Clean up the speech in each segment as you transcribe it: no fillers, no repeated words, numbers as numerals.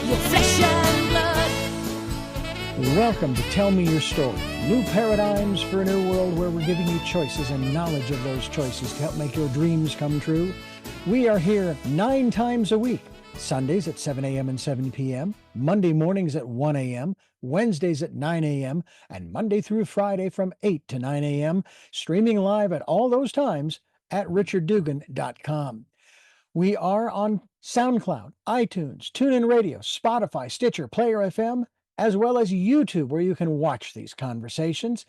your flesh and blood. Welcome to Tell Me Your Story. New paradigms for a new world where we're giving you choices and knowledge of those choices to help make your dreams come true. We are here 9 times a week. Sundays at 7 a.m. and 7 p.m., Monday mornings at 1 a.m., Wednesdays at 9 a.m., and Monday through Friday from 8 to 9 a.m., streaming live at all those times at richarddugan.com. We are on SoundCloud, iTunes, TuneIn Radio, Spotify, Stitcher, Player FM, as well as YouTube, where you can watch these conversations.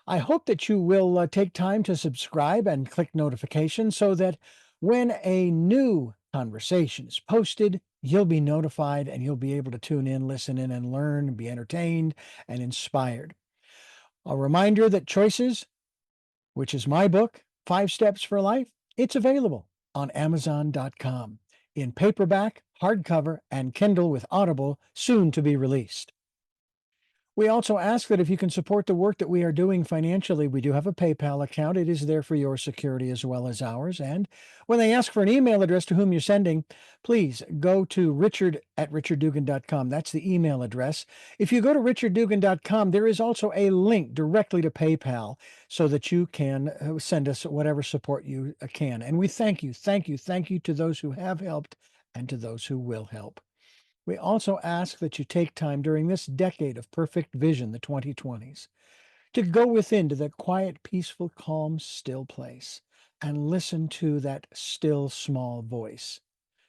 I hope that you will take time to subscribe and click notifications so that when a new conversation is posted, you'll be notified and you'll be able to tune in, listen in, and learn, and be entertained and inspired. A reminder that Choices, which is my book, 5 Steps for Life, it's available on Amazon.com in paperback, hardcover, and Kindle with Audible, soon to be released. We also ask that if you can support the work that we are doing financially, we do have a PayPal account. It is there for your security as well as ours. And when they ask for an email address to whom you're sending, please go to richard@richarddugan.com. That's the email address. If you go to richarddugan.com, there is also a link directly to PayPal so that you can send us whatever support you can. And we thank you to those who have helped and to those who will help. We also ask that you take time during this decade of perfect vision, the 2020s, to go within to that quiet, peaceful, calm, still place and listen to that still, small voice.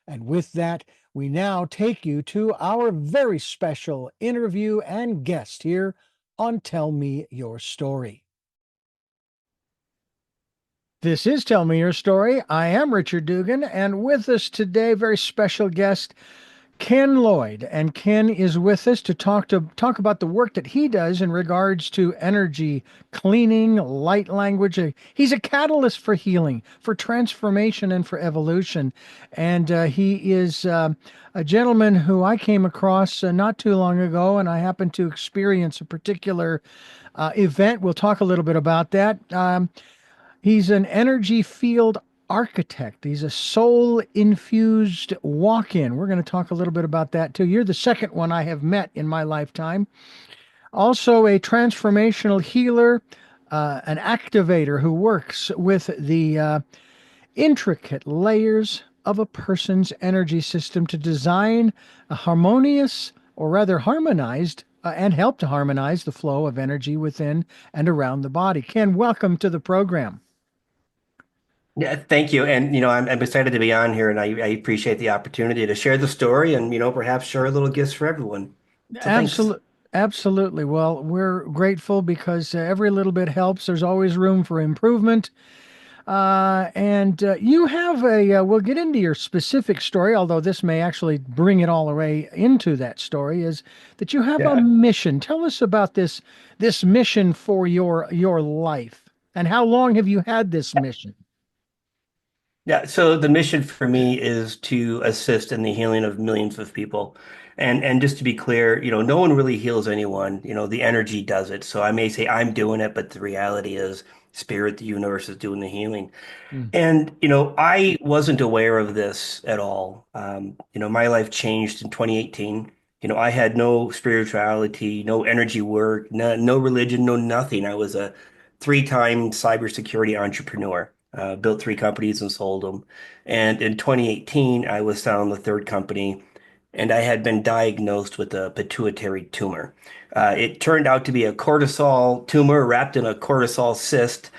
And with that, we now take you to our very special interview and guest here on Tell Me Your Story. This is Tell Me Your Story. I am Richard Dugan, and with us today, very special guest, Ken Lloyd. And Ken is with us to talk about the work that he does in regards to energy cleaning, light language. He's a catalyst for healing, for transformation, and for evolution. And he is a gentleman who I came across not too long ago, and I happened to experience a particular event. We'll talk a little bit about that. He's an energy field architect. He's a soul-infused walk-in. We're going to talk a little bit about that too. You're the second one I have met in my lifetime. Also a transformational healer, an activator who works with the intricate layers of a person's energy system to design a harmonious, or rather harmonized, and help to harmonize the flow of energy within and around the body. Ken, welcome to the program. Yeah, thank you. And, I'm excited to be on here, and I appreciate the opportunity to share the story and, perhaps share a little gifts for everyone. So thanks. Absolutely. Well, we're grateful because every little bit helps. There's always room for improvement. And you have we'll get into your specific story, although this may actually bring it all the way into that story, is that you have a mission. Tell us about this mission for your life, and how long have you had this mission? Yeah, so the mission for me is to assist in the healing of millions of people. And just to be clear, no one really heals anyone. The energy does it. So I may say I'm doing it, but the reality is spirit, the universe is doing the healing. Mm. And, I wasn't aware of this at all. My life changed in 2018. I had no spirituality, no energy work, no religion, no nothing. I was a 3-time cybersecurity entrepreneur. Built 3 companies and sold them. And in 2018, I was selling the 3rd company, and I had been diagnosed with a pituitary tumor. It turned out to be a cortisol tumor wrapped in a cortisol cyst.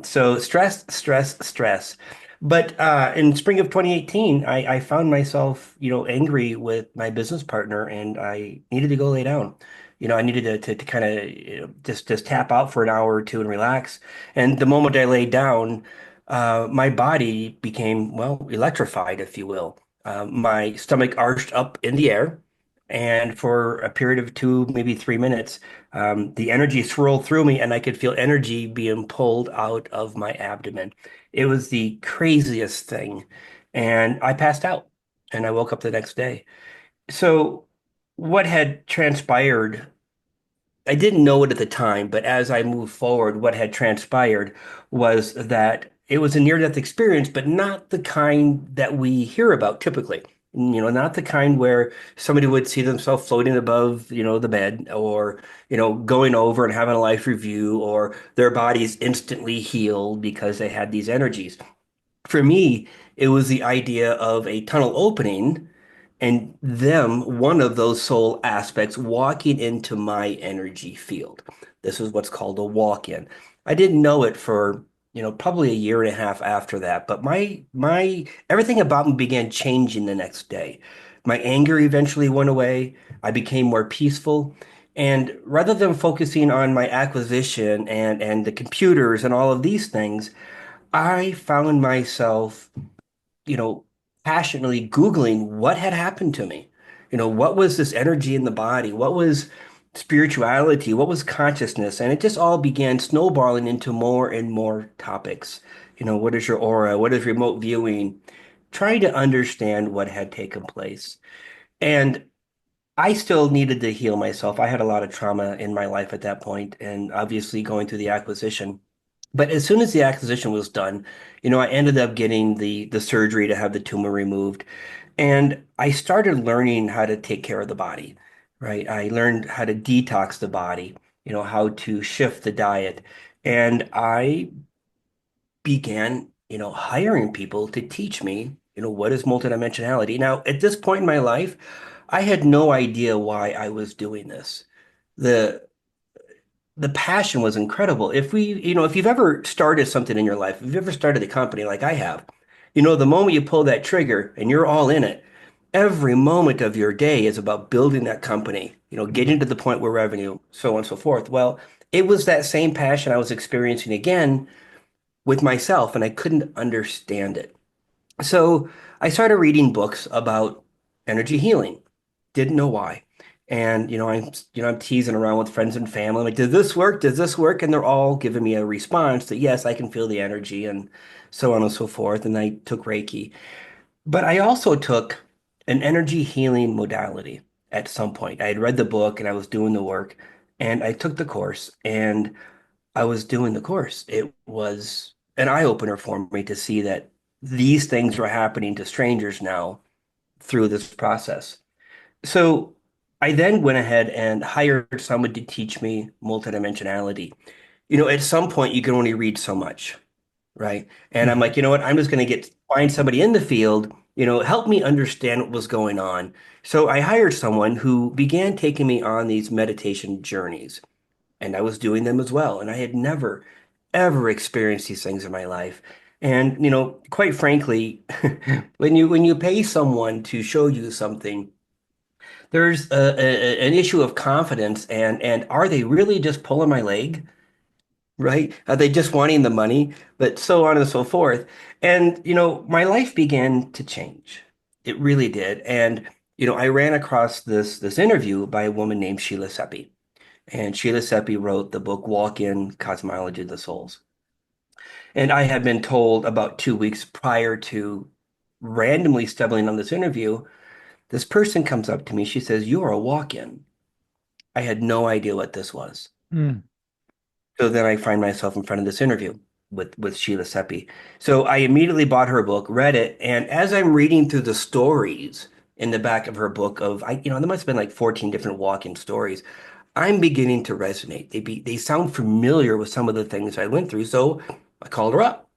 So stress, stress, stress. But in spring of 2018, I found myself, angry with my business partner, and I needed to go lay down. I needed to kind of just tap out for an hour or two and relax. And the moment I laid down, my body became, well, electrified, if you will. My stomach arched up in the air, and for a period of 2, maybe 3 minutes, the energy swirled through me, and I could feel energy being pulled out of my abdomen. It was the craziest thing, and I passed out, and I woke up the next day. So what had transpired, I didn't know it at the time, but as I moved forward, what had transpired was that it was a near-death experience, but not the kind that we hear about typically. Not the kind where somebody would see themselves floating above, the bed or, going over and having a life review or their bodies instantly healed because they had these energies. For me, it was the idea of a tunnel opening and one of those soul aspects, walking into my energy field. This is what's called a walk-in. I didn't know it for, probably a year and a half after that, but my everything about me began changing the next day. My anger eventually went away. I became more peaceful. And rather than focusing on my acquisition and the computers and all of these things, I found myself, you know, passionately Googling what had happened to me. What was this energy in the body? What was spirituality? What was consciousness? And it just all began snowballing into more and more topics. What is your aura? What is remote viewing? Trying to understand what had taken place. And I still needed to heal myself. I had a lot of trauma in my life at that point, and obviously going through the acquisition. But as soon as the acquisition was done, I ended up getting the surgery to have the tumor removed, and I started learning how to take care of the body, right? I learned how to detox the body, how to shift the diet, and I began, hiring people to teach me, what is multidimensionality. Now, at this point in my life, I had no idea why I was doing this. The the passion was incredible. If you've ever started something in your life, if you've ever started a company like I have, the moment you pull that trigger and you're all in it, every moment of your day is about building that company, getting to the point where revenue, so on and so forth. Well, it was that same passion I was experiencing again with myself, and I couldn't understand it. So I started reading books about energy healing. Didn't know why. And I'm teasing around with friends and family. I'm like, does this work? Does this work? And they're all giving me a response that yes, I can feel the energy and so on and so forth. And I took Reiki. But I also took an energy healing modality at some point. I had read the book and I was doing the work and I took the course and I was doing the course. It was an eye-opener for me to see that these things were happening to strangers now through this process. So I then went ahead and hired someone to teach me multidimensionality. At some point you can only read so much, right? And I'm Mhm. like, you know what? I'm just going to find somebody in the field, help me understand what was going on. So I hired someone who began taking me on these meditation journeys, and I was doing them as well. And I had never, ever experienced these things in my life. And, quite frankly, when you pay someone to show you something, there's an issue of confidence and are they really just pulling my leg, right? Are they just wanting the money? But so on and so forth. And, my life began to change. It really did. And, I ran across this interview by a woman named Sheila Seppi. And Sheila Seppi wrote the book Walk-in Cosmology of the Souls. And I had been told about 2 weeks prior to randomly stumbling on this interview, this person comes up to me. She says, "You are a walk-in." I had no idea what this was. Mm. So then I find myself in front of this interview with Sheila Seppi. So I immediately bought her book, read it, and as I'm reading through the stories in the back of her book there must have been like 14 different walk-in stories. I'm beginning to resonate. They sound familiar with some of the things I went through. So I called her up,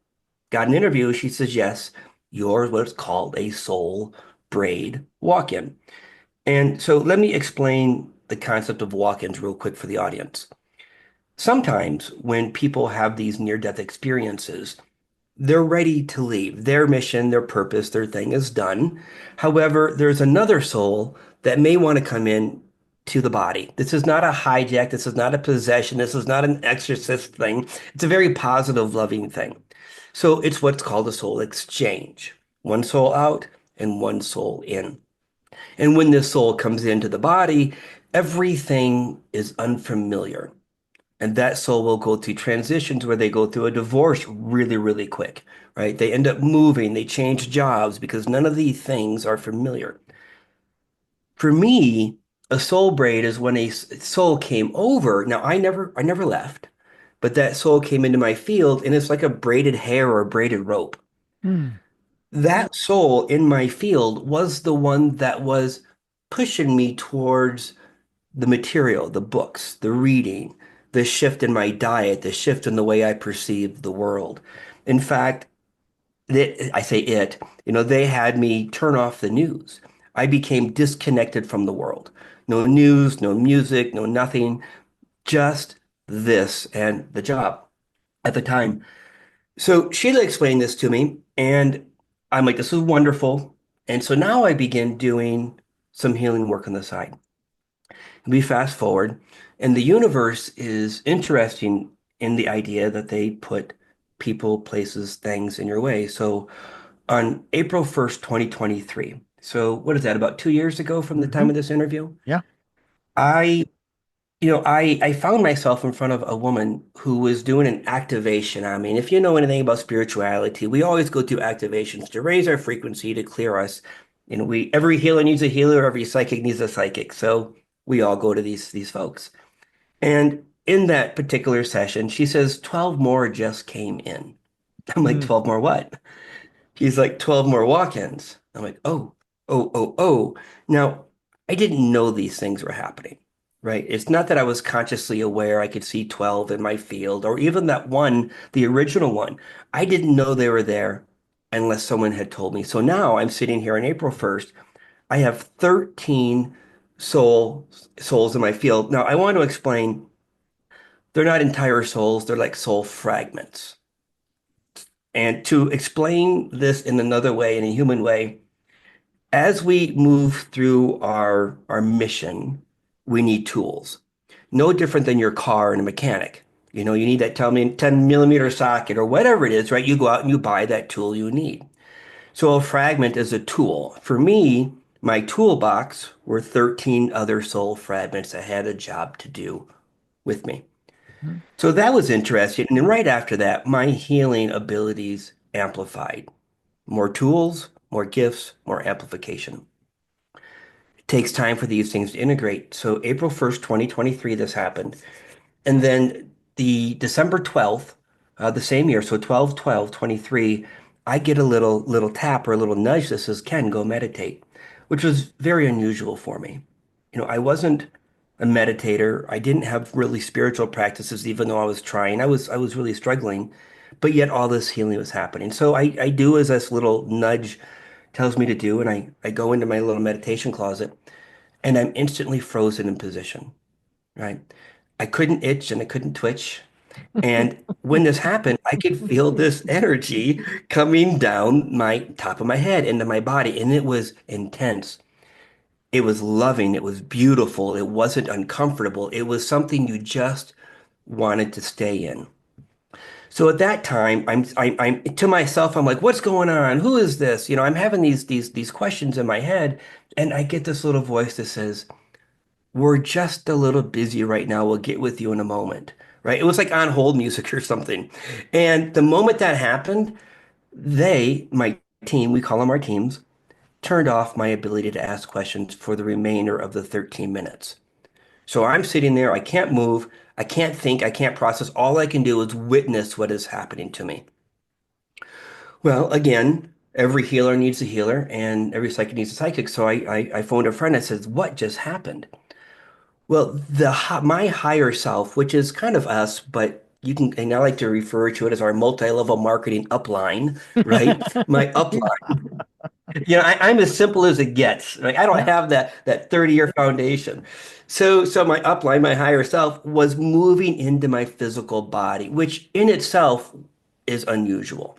got an interview. She says, "Yes, you're what's called a soul braid walk-in." And so let me explain the concept of walk-ins real quick for the audience. Sometimes when people have these near-death experiences, they're ready to leave. Their mission, their purpose, their thing is done. However, there's another soul that may want to come in to the body. This is not a hijack. This is not a possession. This is not an exorcist thing. It's a very positive, loving thing. So it's what's called a soul exchange. One soul out and one soul in. And when this soul comes into the body, everything is unfamiliar. And that soul will go through transitions where they go through a divorce really, really quick, right? They end up moving, they change jobs because none of these things are familiar. For me, a soul braid is when a soul came over. Now, I never left, but that soul came into my field and it's like a braided hair or a braided rope. Mm. That soul in my field was the one that was pushing me towards the material, the books, the reading, the shift in my diet, the shift in the way I perceive the world. In fact, I say it, they had me turn off the news. I became disconnected from the world. No news, no music, no nothing, just this and the job at the time. So Sheila explained this to me, and I'm like, this is wonderful. And so now I begin doing some healing work on the side. We fast forward, and the universe is interesting in the idea that they put people, places, things in your way. So on April 1st, 2023, so what is that, about 2 years ago from the time Hmm. of this interview? Yeah. I I found myself in front of a woman who was doing an activation. I mean, if you know anything about spirituality, we always go through activations to raise our frequency, to clear us. Every healer needs a healer, every psychic needs a psychic. So we all go to these folks. And in that particular session, she says 12 more just came in. I'm like, Mm. 12 more what? He's like 12 more walk-ins. I'm like, oh, oh, oh, oh. Now, I didn't know these things were happening, right? It's not that I was consciously aware I could see 12 in my field or even that one, the original one. I didn't know they were there unless someone had told me. So now I'm sitting here on April 1st. I have 13 souls in my field. Now, I want to explain they're not entire souls, they're like soul fragments. And to explain this in another way, in a human way, as we move through our mission, we need tools. No different than your car and a mechanic. You need that 10 millimeter socket or whatever it is, right? You go out and you buy that tool you need. So a fragment is a tool. For me, my toolbox were 13 other soul fragments that had a job to do with me. So that was interesting. And then right after that, my healing abilities amplified. More tools, more gifts, more amplification. It takes time for these things to integrate. So April 1st, 2023, this happened. And then the December 12th, the same year, so 12/12/23, I get a little tap or a little nudge that says, Ken, go meditate, which was very unusual for me. I wasn't a meditator. I didn't have really spiritual practices, even though I was trying. I was really struggling, but yet all this healing was happening. So I do as this little nudge tells me to do, and I go into my little meditation closet, and I'm instantly frozen in position, right? I couldn't itch and I couldn't twitch. And when this happened, I could feel this energy coming down my top of my head into my body, and it was intense. It was loving. It was beautiful. It wasn't uncomfortable. It was something you just wanted to stay in. So at that time, I'm to myself, I'm like, what's going on? Who is this? I'm having these questions in my head, and I get this little voice that says, we're just a little busy right now. We'll get with you in a moment. Right? It was like on hold music or something. And the moment that happened, my team, we call them our teams, turned off my ability to ask questions for the remainder of the 13 minutes. So I'm sitting there, I can't move, I can't think, I can't process. All I can do is witness what is happening to me. Well, again, every healer needs a healer and every psychic needs a psychic. So I phoned a friend that says, what just happened? Well, my higher self, which is kind of us, but and I like to refer to it as our multi-level marketing upline, right? My upline. I'm as simple as it gets. Like, I don't Yeah. have that 30-year foundation. So my upline, my higher self, was moving into my physical body, which in itself is unusual.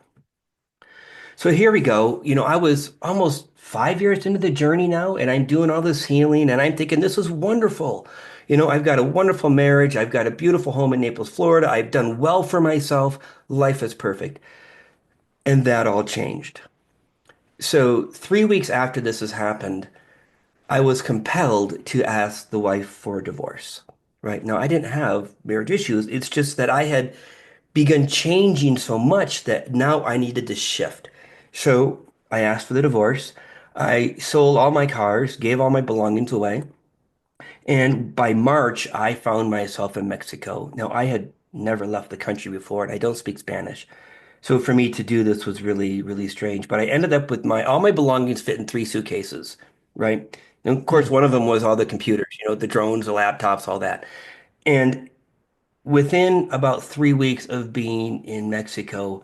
So here we go. I was almost 5 years into the journey now, and I'm doing all this healing, and I'm thinking this is wonderful. I've got a wonderful marriage. I've got a beautiful home in Naples, Florida. I've done well for myself. Life is perfect. And that all changed. So 3 weeks after this has happened, I was compelled to ask the wife for a divorce. Right now, I didn't have marriage issues. It's just that I had begun changing so much that now I needed to shift. So I asked for the divorce. I sold all my cars, gave all my belongings away. And by March, I found myself in Mexico. Now, I had never left the country before, and I don't speak Spanish. So for me to do this was really, really strange. But I ended up with my all my belongings fit in three suitcases, right? And of course, Hmm. one of them was all the computers, the drones, the laptops, all that. And within about 3 weeks of being in Mexico,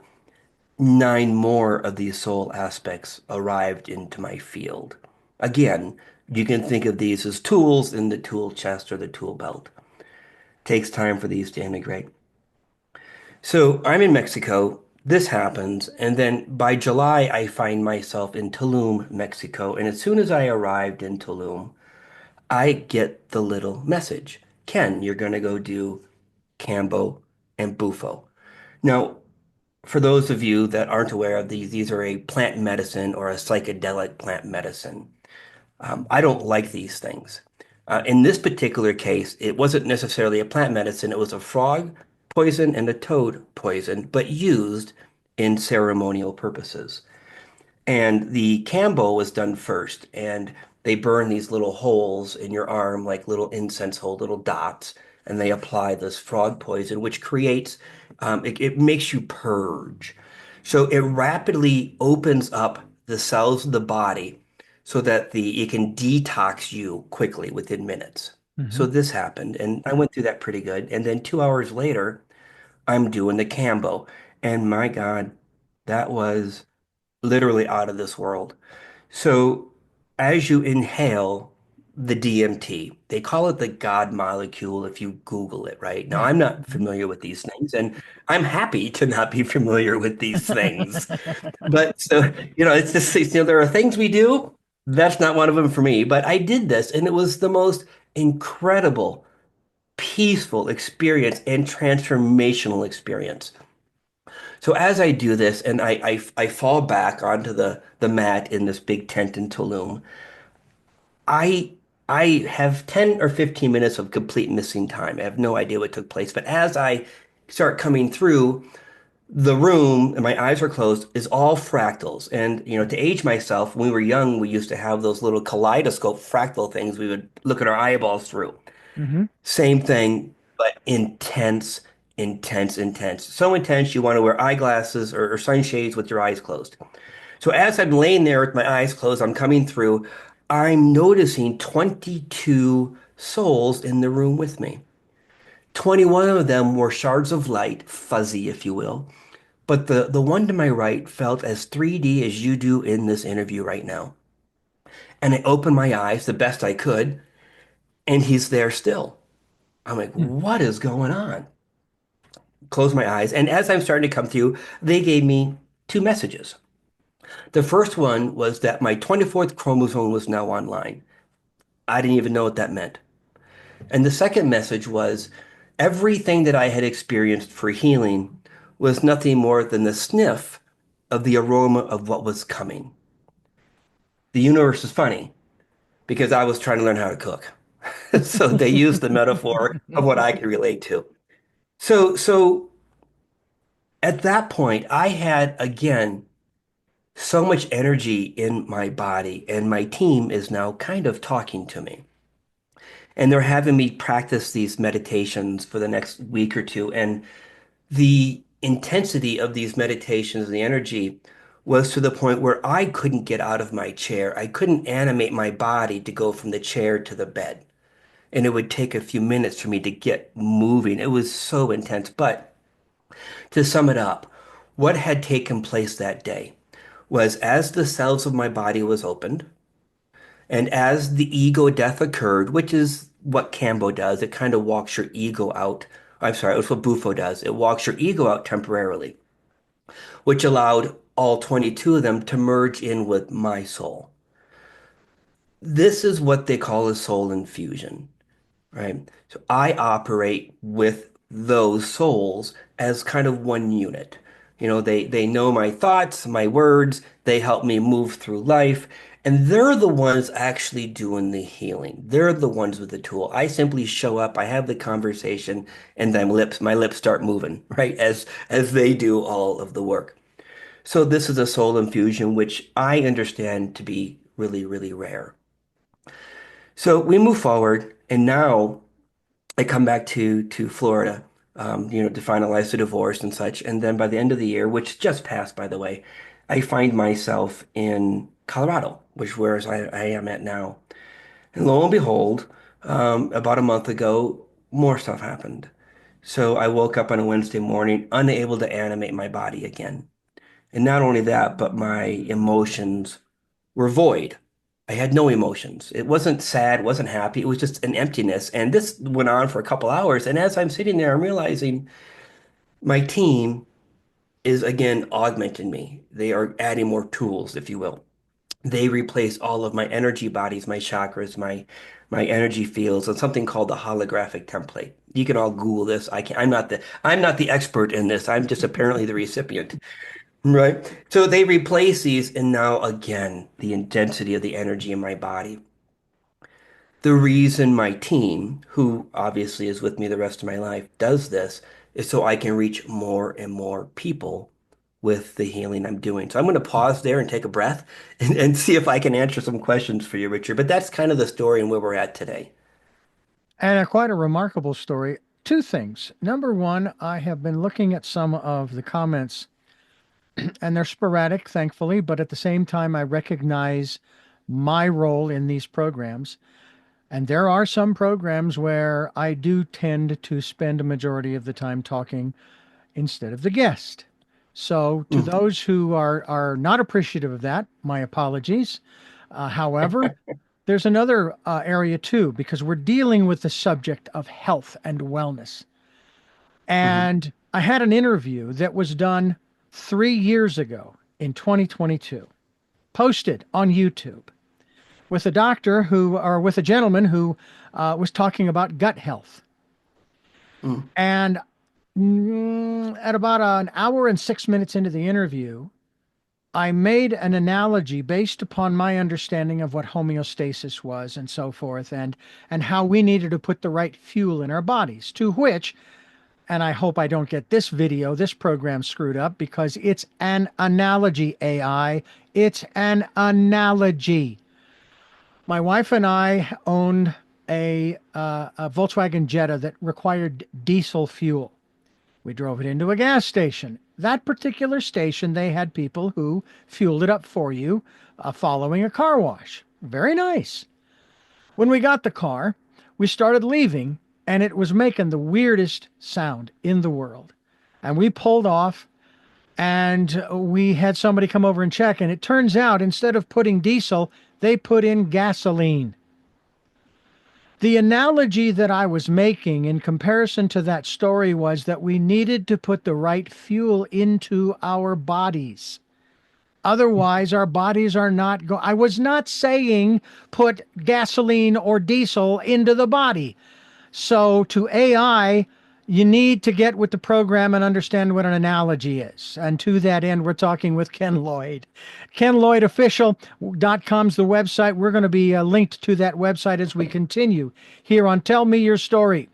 nine more of these soul aspects arrived into my field. Again, you can think of these as tools in the tool chest or the tool belt. Takes time for these to integrate. So I'm in Mexico. This happens, and then by July, I find myself in Tulum, Mexico. And as soon as I arrived in Tulum, I get the little message. Ken, you're going to go do Cambo and Bufo. Now, for those of you that aren't aware of these are a plant medicine or a psychedelic plant medicine. I don't like these things. In this particular case, it wasn't necessarily a plant medicine, it was a frog poison and a toad poison, but used in ceremonial purposes. And the Cambo was done first, and they burn these little holes in your arm, like little incense hole, little dots, and they apply this frog poison, which creates, it makes you purge. So it rapidly opens up the cells of the body so that it can detox you quickly within minutes. So Hmm. this happened, and I went through that pretty good. And then 2 hours later, I'm doing the Cambo, and my God, that was literally out of this world. So as you inhale the DMT, they call it the God molecule if you Google it, right? Now, Yeah. I'm not Mhm. familiar with these things, and I'm happy to not be familiar with these things. But so, it's just, there are things we do. That's not one of them for me. But I did this, and it was the most incredible, peaceful experience and transformational experience. So as I do this and I fall back onto the mat in this big tent in Tulum, I I have 10 or 15 minutes of complete missing time. I have no idea what took place. But as I start coming through, the room, and my eyes are closed, is all fractals. And, to age myself, when we were young, we used to have those little kaleidoscope fractal things we would look at our eyeballs through. Hmm. Same thing, but intense, intense, intense. So intense you want to wear eyeglasses or sunshades with your eyes closed. So as I'm laying there with my eyes closed, I'm coming through, I'm noticing 22 souls in the room with me. 21 of them were shards of light, fuzzy, if you will. But the one to my right felt as 3D as you do in this interview right now. And I opened my eyes the best I could, and he's there still. I'm like, what is going on? Close my eyes. And as I'm starting to come through, they gave me two messages. The first one was that my 24th chromosome was now online. I didn't even know what that meant. And the second message was everything that I had experienced for healing was nothing more than the sniff of the aroma of what was coming. The universe is funny because I was trying to learn how to cook. So they used the metaphor of what I could relate to. So at that point, I had again so much energy in my body, and my team is now kind of talking to me. And they're having me practice these meditations for the next week or two. And the intensity of these meditations, the energy, was to the point where I couldn't get out of my chair. I couldn't animate my body to go from the chair to the bed. And it would take a few minutes for me to get moving. It was so intense. But to sum it up, what had taken place that day was as the cells of my body was opened, and as the ego death occurred, which is what Cambo does, it kind of walks your ego out. I'm sorry, it's what Bufo does. It walks your ego out temporarily, which allowed all 22 of them to merge in with my soul. This is what they call a soul infusion. Right? So I operate with those souls as kind of one unit. They know my thoughts, my words, they help me move through life, and they're the ones actually doing the healing. They're the ones with the tool. I simply show up, I have the conversation, and then my lips start moving, right? As they do all of the work. So this is a soul infusion, which I understand to be really, really rare. So we move forward, and now I come back to Florida. to finalize the divorce and such. And then by the end of the year, which just passed, by the way, I find myself in Colorado, which where I am at now. And lo and behold, about a month ago, more stuff happened. So I woke up on a Wednesday morning, unable to animate my body again. And not only that, but my emotions were void. I had no emotions. It wasn't sad, wasn't happy. It was just an emptiness. And this went on for a couple hours. And as I'm sitting there, I'm realizing my team is again augmenting me. They are adding more tools, if you will. They replace all of my energy bodies, my chakras, my energy fields, and something called the holographic template. You can all Google this. I'm not the expert in this. I'm just apparently the recipient. Right. So they replace these, and now again, the intensity of the energy in my body. The reason my team, who obviously is with me the rest of my life, does this is so I can reach more and more people with the healing I'm doing. So I'm going to pause there and take a breath and see if I can answer some questions for you, Richard. But that's kind of the story and where we're at today. And quite a remarkable story. Two things. Number one, I have been looking at some of the comments, and they're sporadic, thankfully, but at the same time, I recognize my role in these programs. And there are some programs where I do tend to spend a majority of the time talking instead of the guest. So, to Mm. those who are not appreciative of that, my apologies. However, there's another area too, because we're dealing with the subject of health and wellness. Hmm. And I had an interview that was done 3 years ago in 2022, posted on YouTube with a doctor who, or with a gentleman who was talking about gut health. Mm. And at about an hour and 6 minutes into the interview, I made an analogy based upon my understanding of what homeostasis was and so forth, and how we needed to put the right fuel in our bodies, to which, and I hope I don't get this program screwed up because it's an analogy, AI. It's an analogy. My wife and I owned a Volkswagen Jetta that required diesel fuel. We drove it into a gas station. That particular station, they had people who fueled it up for you following a car wash. Very nice. When we got the car, we started leaving, and it was making the weirdest sound in the world. And we pulled off, and we had somebody come over and check. And it turns out, instead of putting diesel, they put in gasoline. The analogy that I was making in comparison to that story was that we needed to put the right fuel into our bodies. Otherwise, our bodies are not going. I was not saying put gasoline or diesel into the body. So to AI, you need to get with the program and understand what an analogy is. And to that end, we're talking with Ken Lloyd. KenLloydOfficial.com's the website. We're going to be linked to that website as we continue here on Tell Me Your Story.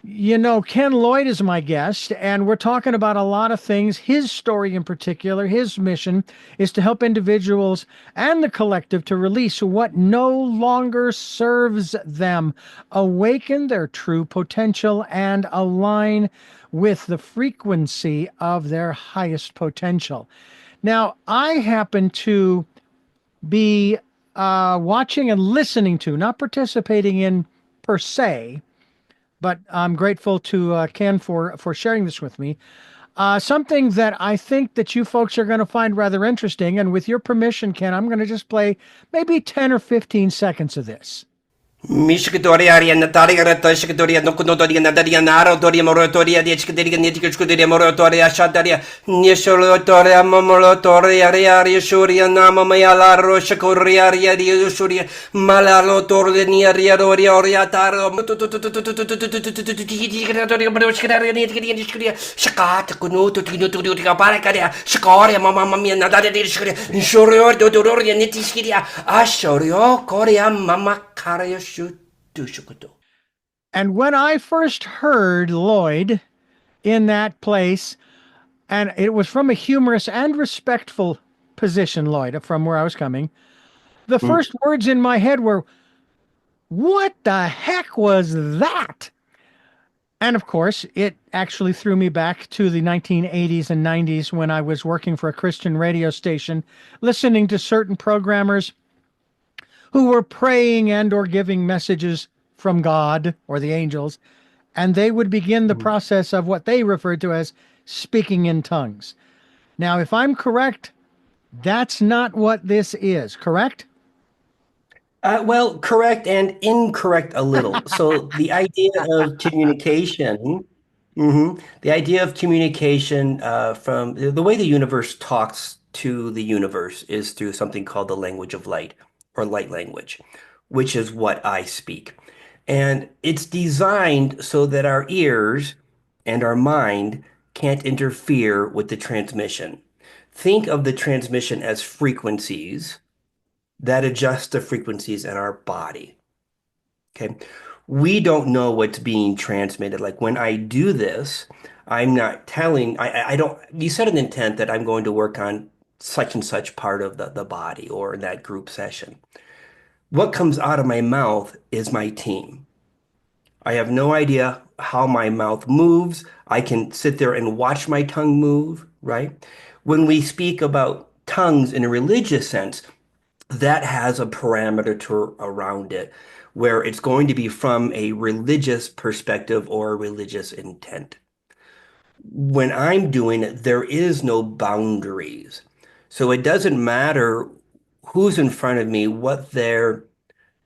You know, Ken Lloyd is my guest, and we're talking about a lot of things. His story in particular, his mission is to help individuals and the collective to release what no longer serves them, awaken their true potential, and align with the frequency of their highest potential. Now, I happen to be watching and listening to, not participating in per se, but I'm grateful to Ken for sharing this with me. Something that I think that you folks are going to find rather interesting. And with your permission, Ken, I'm going to just play maybe 10 or 15 seconds of this. Mishkatoria Natariga Toshkatoria Nokotoria Nadaria Naro Doria Moratoria Dichkadiga Nitikuria Moratoria Shataria Nisholotoria Momolotoria Riaria Shuria Nama Mayala Roshakoria Shuria Malalo Tornia Doria Oriataro Shakata Kunuto Tino Parakaria Shakoria Mamma Mia Nadaria Shuria Dodoria Nitiskia Ashorio Korea Mama Karia. And when I first heard Lloyd in that place, and it was from a humorous and respectful position, Lloyd, from where I was coming, the first words in my head were, what the heck was that? And of course, it actually threw me back to the 1980s and 90s when I was working for a Christian radio station, listening to certain programmers who were praying and or giving messages from God or the angels, and they would begin the Mhm. process of what they referred to as speaking in tongues. Now, if I'm correct, that's not what this is, correct? Well, correct and incorrect a little. So the idea of communication, the idea of communication from the way the universe talks to the universe is through something called the language of light or light language, which is what I speak. And it's designed so that our ears and our mind can't interfere with the transmission. Think of the transmission as frequencies that adjust the frequencies in our body. Okay. We don't know what's being transmitted. Like when I do this, I'm not telling, I don't, you set an intent that I'm going to work on such and such part of the body or in that group session. What comes out of my mouth is my team. I have no idea how my mouth moves. I can sit there and watch my tongue move, right? When we speak about tongues in a religious sense, that has a parameter around it where it's going to be from a religious perspective or a religious intent. When I'm doing it, there is no boundaries. So it doesn't matter who's in front of me, what their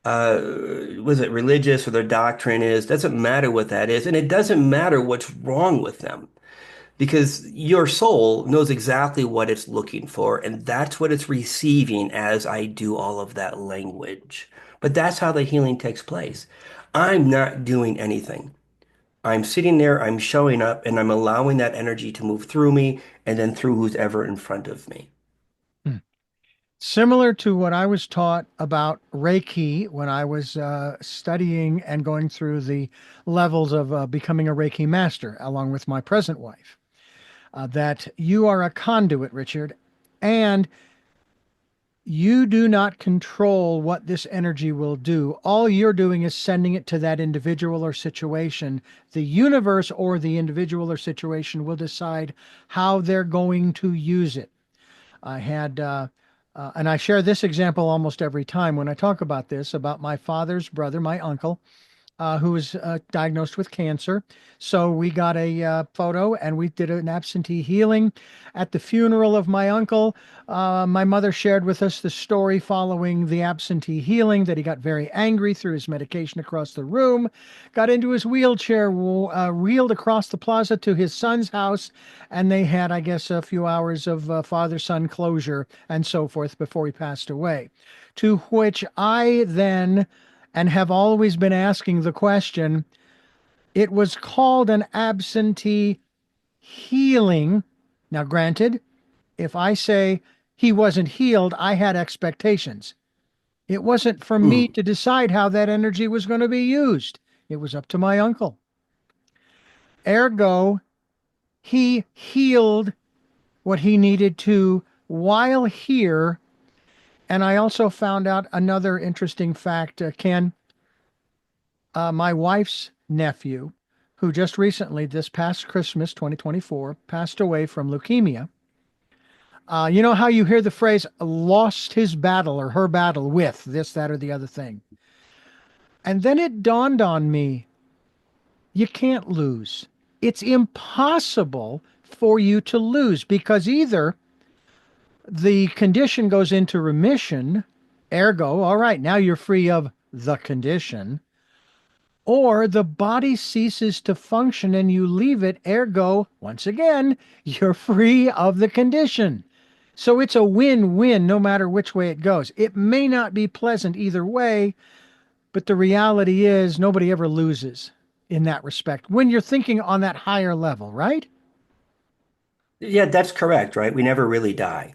was it religious or their doctrine is, doesn't matter what that is, and it doesn't matter what's wrong with them because your soul knows exactly what it's looking for, and that's what it's receiving as I do all of that language. But that's how the healing takes place. I'm not doing anything. I'm sitting there, I'm showing up, and I'm allowing that energy to move through me and then through who's ever in front of me. Hmm. Similar to what I was taught about Reiki when I was studying and going through the levels of becoming a Reiki master, along with my present wife, that you are a conduit, Richard, and you do not control what this energy will do. All you're doing is sending it to that individual or situation. The universe or the individual or situation will decide how they're going to use it. I had, and I share this example almost every time when I talk about this, about my father's brother, my uncle, who was diagnosed with cancer. So we got a photo and we did an absentee healing. At the funeral of my uncle, my mother shared with us the story following the absentee healing that he got very angry, threw his medication across the room, got into his wheelchair, wheeled across the plaza to his son's house, and they had, I guess, a few hours of father-son closure and so forth before he passed away. To which I then and have always been asking the question. It was called an absentee healing. Now, granted, if I say he wasn't healed, I had expectations. It wasn't for me Hmm. to decide how that energy was going to be used. It was up to my uncle. Ergo, he healed what he needed to while here. And I also found out another interesting fact, Ken. My wife's nephew, who just recently, this past Christmas 2024, passed away from leukemia. You know how you hear the phrase lost his battle or her battle with this, that, or the other thing? And then it dawned on me you can't lose. It's impossible for you to lose because either the condition goes into remission, ergo, all right, now you're free of the condition, or the body ceases to function and you leave it, ergo, once again, you're free of the condition. So it's a win-win no matter which way it goes. It may not be pleasant either way, but the reality is nobody ever loses in that respect when you're thinking on that higher level, right? Yeah, that's correct, right? We never really die.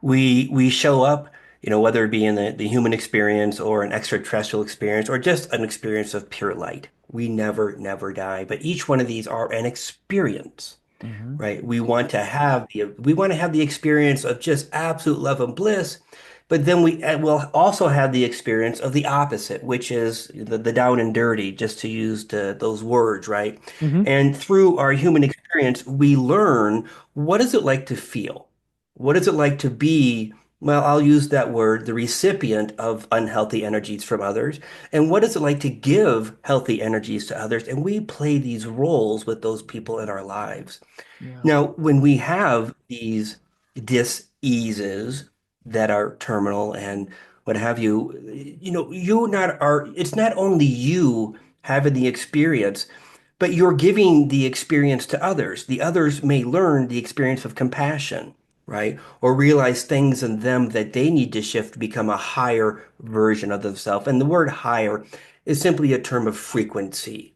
We show up, whether it be in the human experience or an extraterrestrial experience or just an experience of pure light. We never die. But each one of these are an experience, Hmm. right? We want to have the experience of just absolute love and bliss But then we will also have the experience of the opposite, which is the down and dirty, just to use those words, right? Hmm. And through our human experience, we learn what is it like to feel? What is it like to be, well, I'll use that word, the recipient of unhealthy energies from others. And what is it like to give healthy energies to others? And we play these roles with those people in our lives. Yeah. Now, when we have these dis-eases that are terminal and what have you, you not are, it's not only you having the experience, but you're giving the experience to others. The others may learn the experience of compassion, right? Or realize things in them that they need to shift to become a higher version of themselves. And the word higher is simply a term of frequency.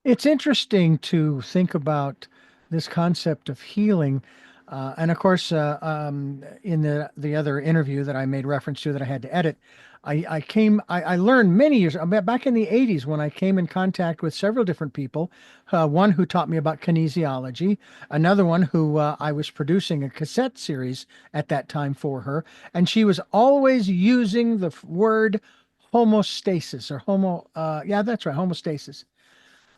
It's interesting to think about this concept of healing. And of course, in the other interview that I made reference to that I had to edit, I learned many years back in the 80s when I came in contact with several different people. One who taught me about kinesiology, another one who I was producing a cassette series at that time for her. And she was always using the word homostasis or yeah, that's right, homostasis.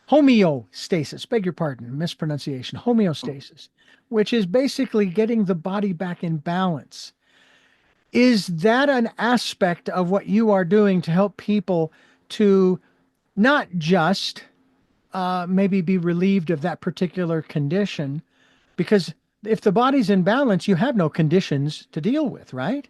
Homeostasis, beg your pardon, mispronunciation, homeostasis, which is basically getting the body back in balance. Is that an aspect of what you are doing to help people to not just maybe be relieved of that particular condition? Because if the body's in balance, you have no conditions to deal with, right?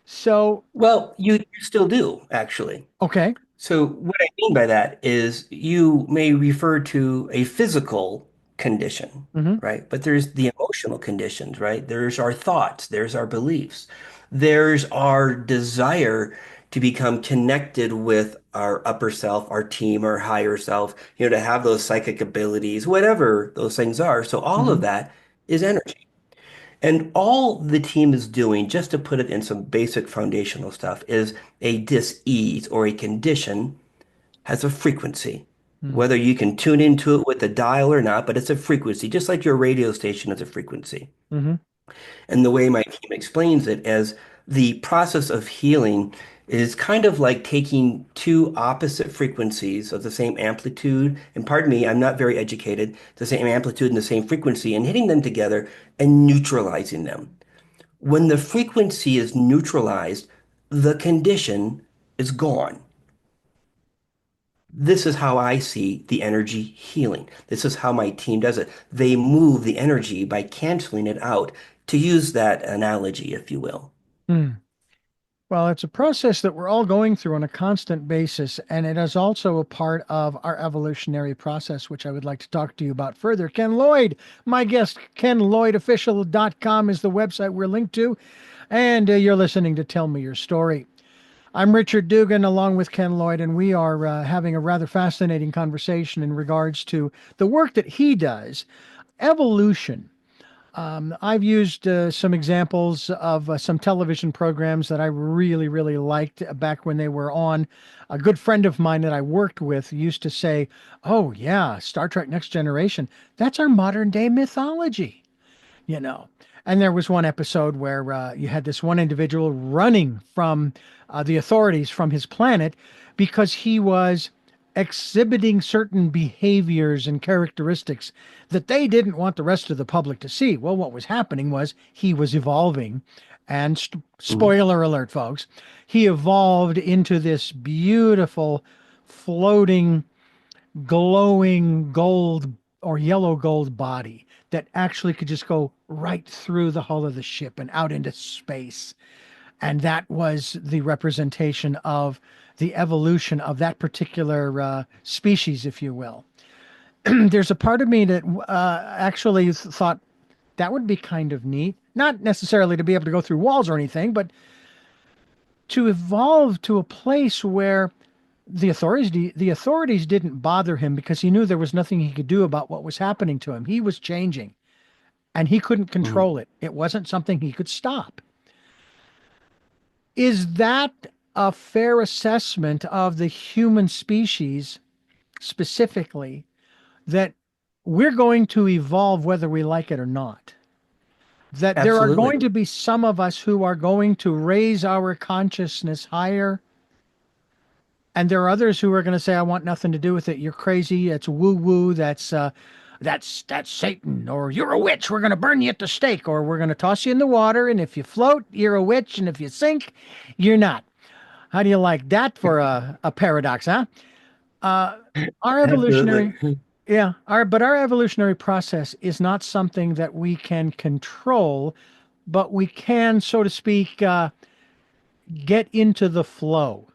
So, Well, you still do, actually. okay. So, what I mean by that is you may refer to a physical condition, Hmm. right? But there's the emotional conditions, right? There's our thoughts, there's our beliefs, there's our desire to become connected with our upper self, our team, our higher self, to have those psychic abilities, whatever those things are. So, all of Hmm. that is energy. And all the team is doing, just to put it in some basic foundational stuff, is a dis-ease or a condition has a frequency. Whether you can tune into it with a dial or not, but it's a frequency, just like your radio station is a frequency. Hmm. And the way my team explains it as the process of healing is kind of like taking two opposite frequencies of the same amplitude, and pardon me, I'm not very educated, the same amplitude and the same frequency, and hitting them together and neutralizing them. When the frequency is neutralized, the condition is gone. This is how I see the energy healing. This is how my team does it. They move the energy by canceling it out, to use that analogy, if you will. Hmm. Well, it's a process that we're all going through on a constant basis, and it is also a part of our evolutionary process, which I would like to talk to you about further. Ken Lloyd, my guest, kenlloydofficial.com is the website we're linked to, and you're listening to Tell Me Your Story. I'm Richard Dugan along with Ken Lloyd, and we are having a rather fascinating conversation in regards to the work that he does. Evolution. I've used some examples of some television programs that I really, really liked back when they were on. A good friend of mine that I worked with used to say, "Oh, yeah, Star Trek Next Generation, that's our modern day mythology, you know." And there was one episode where you had this one individual running from the authorities from his planet because he was exhibiting certain behaviors and characteristics that they didn't want the rest of the public to see. Well, what was happening was he was evolving. And Mhm. spoiler alert, folks, he evolved into this beautiful, floating, glowing gold or yellow gold body that actually could just go right through the hull of the ship and out into space. And that was the representation of the evolution of that particular species, if you will. There's a part of me that actually thought that would be kind of neat. Not necessarily to be able to go through walls or anything, but to evolve to a place where the authorities didn't bother him because he knew there was nothing he could do about what was happening to him. He was changing and he couldn't Mhm. control it. It wasn't something he could stop. Is that a fair assessment of the human species specifically, that we're going to evolve whether we like it or not? that there are Absolutely. going to be some of us who are going to raise our consciousness higher, and there are others who are going to say, "I want nothing to do with it. You're crazy. It's woo woo. That's Satan, or you're a witch. We're going to burn you at the stake, or we're going to toss you in the water. And if you float, you're a witch, and if you sink, you're not." How do you like that for a paradox, huh? Uh, our Absolutely. evolutionary, yeah, our evolutionary process is not something that we can control, but we can, so to speak, get into the flow.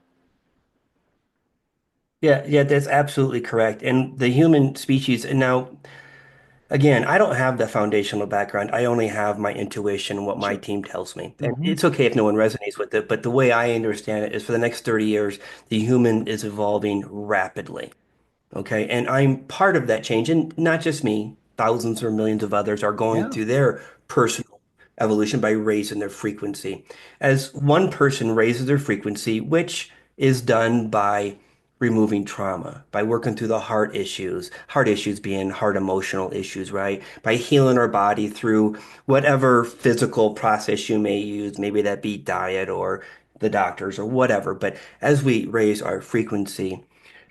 Yeah, yeah, that's absolutely correct. And the human species, and now again, I don't have the foundational background. I only have my intuition and what my Sure. team tells me. And Hmm. it's okay if no one resonates with it, but the way I understand it is for the next 30 years, the human is evolving rapidly. Okay. And I'm part of that change. And not just me, thousands or millions of others are going Yeah. through their personal evolution by raising their frequency. As one person raises their frequency, which is done by removing trauma, by working through the heart issues being heart emotional issues, right? By healing our body through whatever physical process you may use, maybe that be diet or the doctors or whatever. But as we raise our frequency,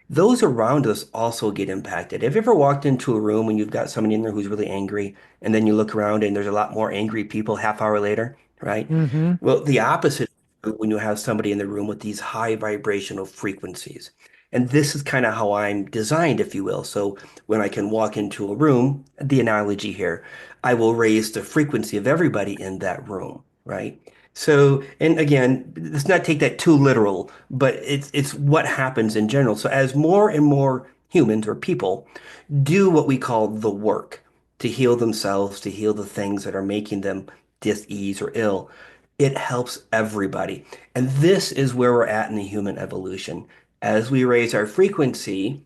those around us also get impacted. Have you ever walked into a room when you've got somebody in there who's really angry, and then you look around and there's a lot more angry people half hour later, right? Hmm. Well, the opposite when you have somebody in the room with these high vibrational frequencies. And this is kind of how I'm designed, if you will. So when I can walk into a room, the analogy here, I will raise the frequency of everybody in that room, right? So, and again, let's not take that too literal, but it's what happens in general. So as more and more humans or people do what we call the work to heal themselves, to heal the things that are making them dis-ease or ill, it helps everybody. And this is where we're at in the human evolution. As we raise our frequency,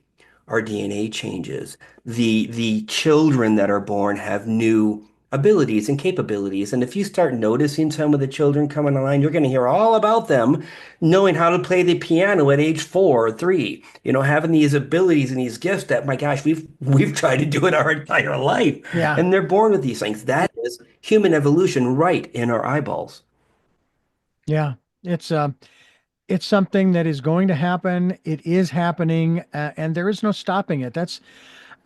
our DNA changes. The children that are born have new abilities and capabilities. And if you start noticing some of the children coming online, you're going to hear all about them knowing how to play the piano at age 4 or 3, having these abilities and these gifts that, my gosh, we've tried to do it our entire life. Yeah. And they're born with these things. That is human evolution right in our eyeballs. Yeah. It's uh, it's something that is going to happen. It is happening, and there is no stopping it.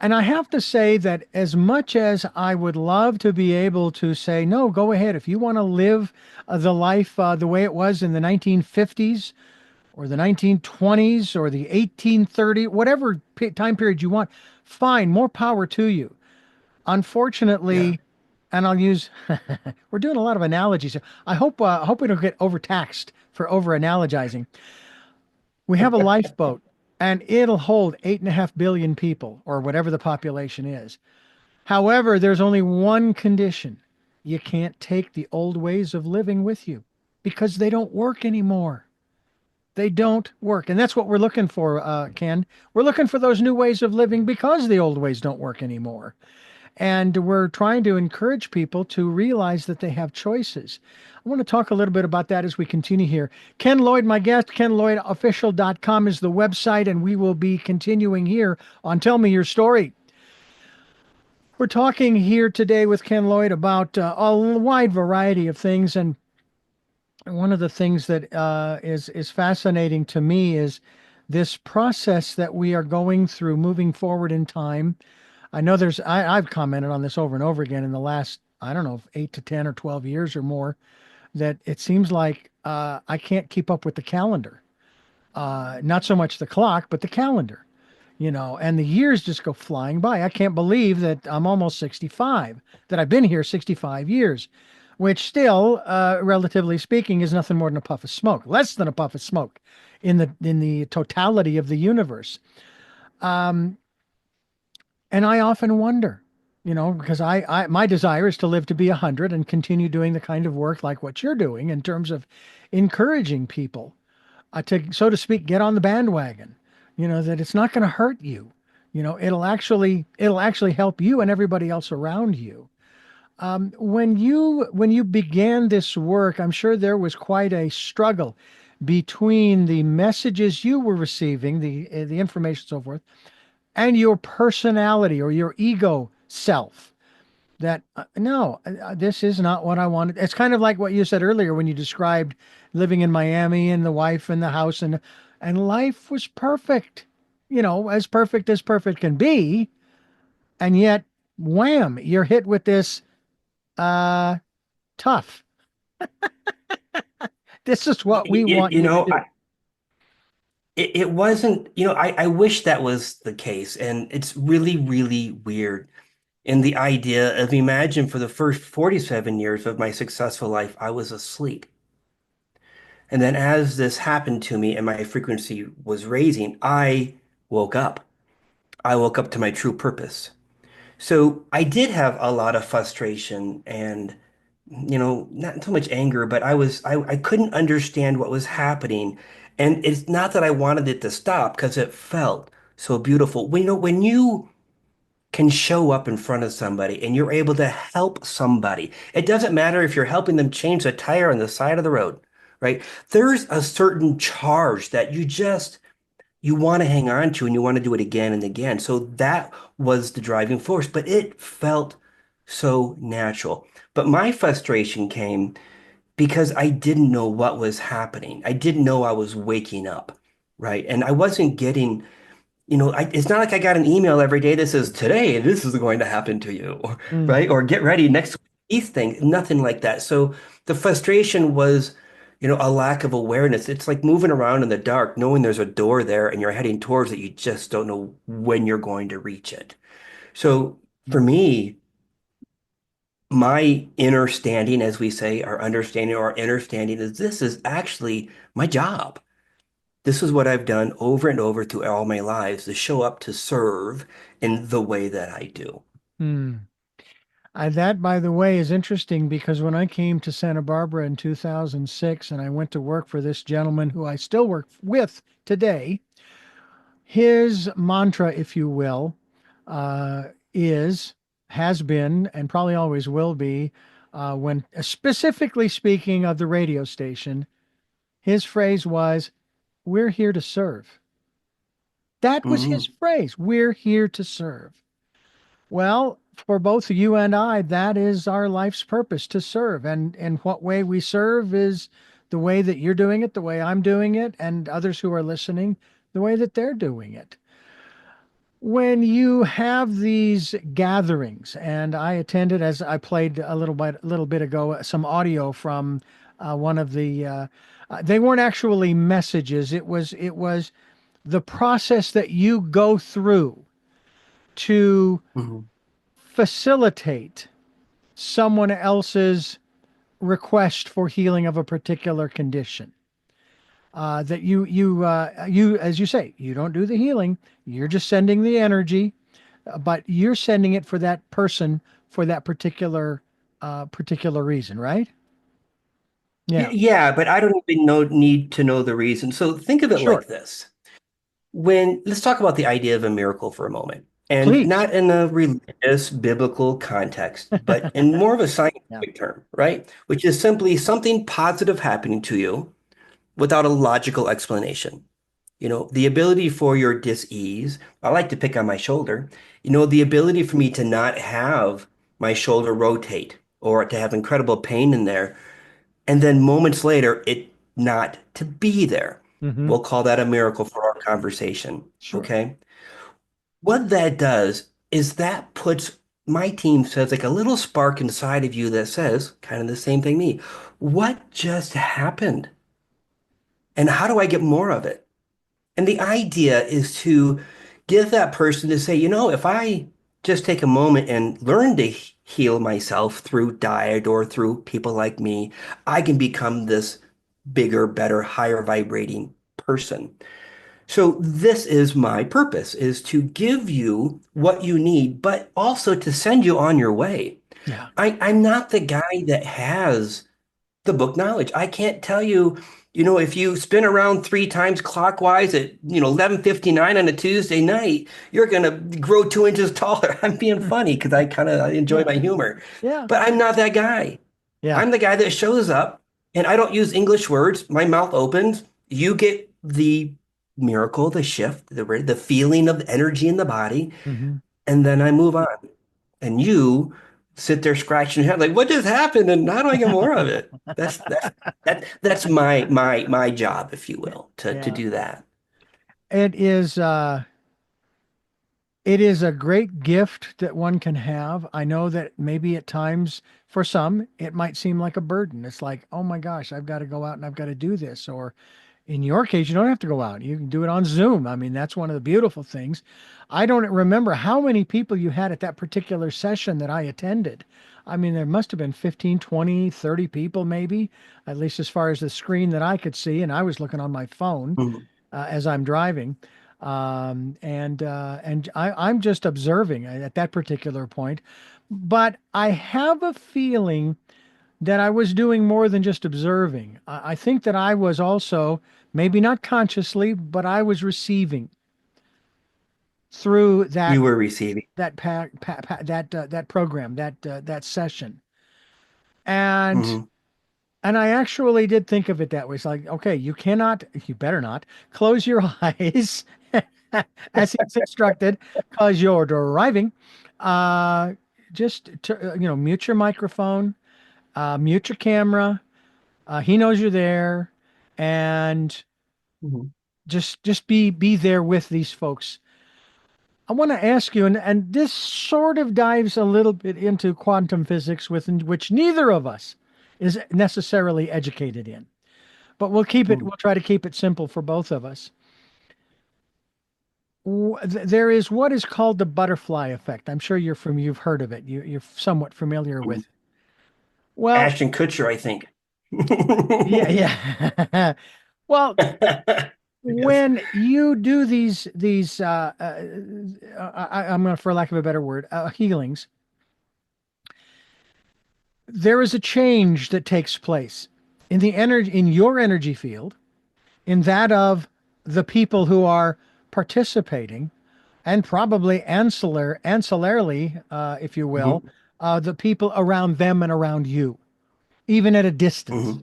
And I have to say that as much as I would love to be able to say, no, go ahead. If you want to live the life the way it was in the 1950s or the 1920s or the 1830, whatever time period you want, fine, more power to you. Yeah. Unfortunately, and I'll use, we're doing a lot of analogies here. I hope we don't get overtaxed for over analogizing. We have a lifeboat and it'll hold 8.5 billion people or whatever the population is. However, there's only one condition. You can't take the old ways of living with you because they don't work anymore. They don't work. And that's what we're looking for, Ken. We're looking for those new ways of living because the old ways don't work anymore. And we're trying to encourage people to realize that they have choices. I want to talk a little bit about that as we continue here. Ken Lloyd, my guest, kenlloydofficial.com is the website, and we will be continuing here on Tell Me Your Story. We're talking here today with Ken Lloyd about a wide variety of things, and one of the things that is fascinating to me is this process that we are going through, moving forward in time. I know I've commented on this over and over again in the last, I don't know, 8 to 10 or 12 years or more, that it seems like I can't keep up with the calendar. Not so much the clock, but the calendar, and the years just go flying by. I can't believe that I'm almost 65, that I've been here 65 years, which still, relatively speaking, is nothing more than a puff of smoke, less than a puff of smoke in the totality of the universe. Um, and I often wonder, because my desire is to live to be 100 and continue doing the kind of work like what you're doing in terms of encouraging people to, so to speak, get on the bandwagon. That it's not going to hurt you. It'll actually help you and everybody else around you. When you began this work, I'm sure there was quite a struggle between the messages you were receiving, the information, so forth, and your personality or your ego self. that no, this is not what I wanted. It's kind of like what you said earlier when you described living in Miami and the wife and the house and life was perfect, as perfect can be, and yet wham, you're hit with this uh tough. This is what we You, want you you to know, do. it wasn't, I wish that was the case. And it's really, really weird. In the idea of imagine for the first 47 years of my successful life, I was asleep. And then as this happened to me and my frequency was raising, woke up. I woke up to my true purpose. So I did have a lot of frustration and, not so much anger, but I couldn't understand what was happening. And it's not that I wanted it to stop because it felt so beautiful. When you can show up in front of somebody and you're able to help somebody, it doesn't matter if you're helping them change a tire on the side of the road, right? There's a certain charge that you want to hang on to and you want to do it again and again. So that was the driving force, but it felt so natural. But my frustration came because I didn't know what was happening. I didn't know I was waking up, right? And I wasn't getting, it's not like I got an email every day that says, today, this is going to happen to you, or, right? Mhm. Or get ready next week, these things, nothing like that. So the frustration was, a lack of awareness. It's like moving around in the dark, knowing there's a door there and you're heading towards it. You just don't know when you're going to reach it. So for me, my inner standing, as we say, our understanding or our inner standing is this is actually my job. This is what I've done over and over through all my lives to show up to serve in the way that I do. Hmm. That, by the way, is interesting because when I came to Santa Barbara in 2006 and I went to work for this gentleman who I still work with today, his mantra, if you will, uh, is, has been, and probably always will be, when specifically speaking of the radio station, his phrase was, "We're here to serve." That was his Mhm. phrase. We're here to serve. Well, for both you and I, that is our life's purpose to serve. And what way we serve is the way that you're doing it, the way I'm doing it, and others who are listening, the way that they're doing it. When you have these gatherings, and I attended, as I played a little bit ago, some audio from one of they weren't actually messages. It was the process that you go through to Mhm. facilitate someone else's request for healing of a particular condition. That you, as you say, you don't do the healing. You're just sending the energy, but you're sending it for that person for that particular reason, right? Yeah, Yeah, but I don't even need to know the reason. So think of it sure. like this. Let's talk about the idea of a miracle for a moment, and Please. not in a religious, biblical context, but in more of a Yeah. scientific term, right? Which is simply something positive happening to you without a logical explanation. The ability for your dis-ease. I like to pick on my shoulder. The ability for me to not have my shoulder rotate or to have incredible pain in there, and then moments later, it not to be there. Hmm. We'll call that a miracle for our conversation. Sure. Okay. What that does is that puts my team says like a little spark inside of you that says kind of the same thing me. What just happened? And how do I get more of it? And the idea is to give that person to say, if I just take a moment and learn to heal myself through diet or through people like me, I can become this bigger, better, higher vibrating person. So this is my purpose, is to give you what you need, but also to send you on your way. Yeah. I'm not the guy that has the book knowledge. I can't tell you, if you spin around three times clockwise at, 11:59 on a Tuesday night, you're gonna grow 2 inches taller. I'm being funny because I kind of enjoy Yeah. my humor. Yeah. But I'm not that guy. Yeah. I'm the guy that shows up and I don't use English words. My mouth opens. You get the miracle, the shift, the feeling of energy in the body, Hmm. and then I move on. And you sit there scratching your head like, what just happened? And how do I get more of it? That's my job, if you will, to Yeah. do that. It is it is a great gift that one can have. I know that maybe at times for some it might seem like a burden. It's like, oh my gosh, I've got to go out and I've got to do this. Or in your case, you don't have to go out. You can do it on Zoom. I mean, that's one of the beautiful things. I don't remember how many people you had at that particular session that I attended. I mean, there must have been 15, 20, 30 people maybe, at least as far as the screen that I could see. And I was looking on my phone Mhm. as I'm driving. I'm just observing at that particular point. But I have a feeling that I was doing more than just observing. I think that I was also, maybe not consciously, but I was receiving through You were receiving. that program, that session. And Hmm. and I actually did think of it that way. It's like, okay, you better not close your eyes as he's instructed, because you're driving. Uh, mute your microphone, mute your camera. He knows you're there, and Hmm. just be there with these folks. I want to ask you, and this sort of dives a little bit into quantum physics, within which neither of us is necessarily educated in, but we'll try to keep it simple for both of us. There is what is called the butterfly effect. I'm sure you've heard of it. You're somewhat familiar with it. Well, Ashton Kutcher, I think. yeah, yeah. Well, Yes. when you do I'm going to, for lack of a better word, healings, there is a change that takes place in your energy field, in that of the people who are participating, and probably ancillarily, if you will, Hmm. the people around them and around you, even at a distance. Hmm.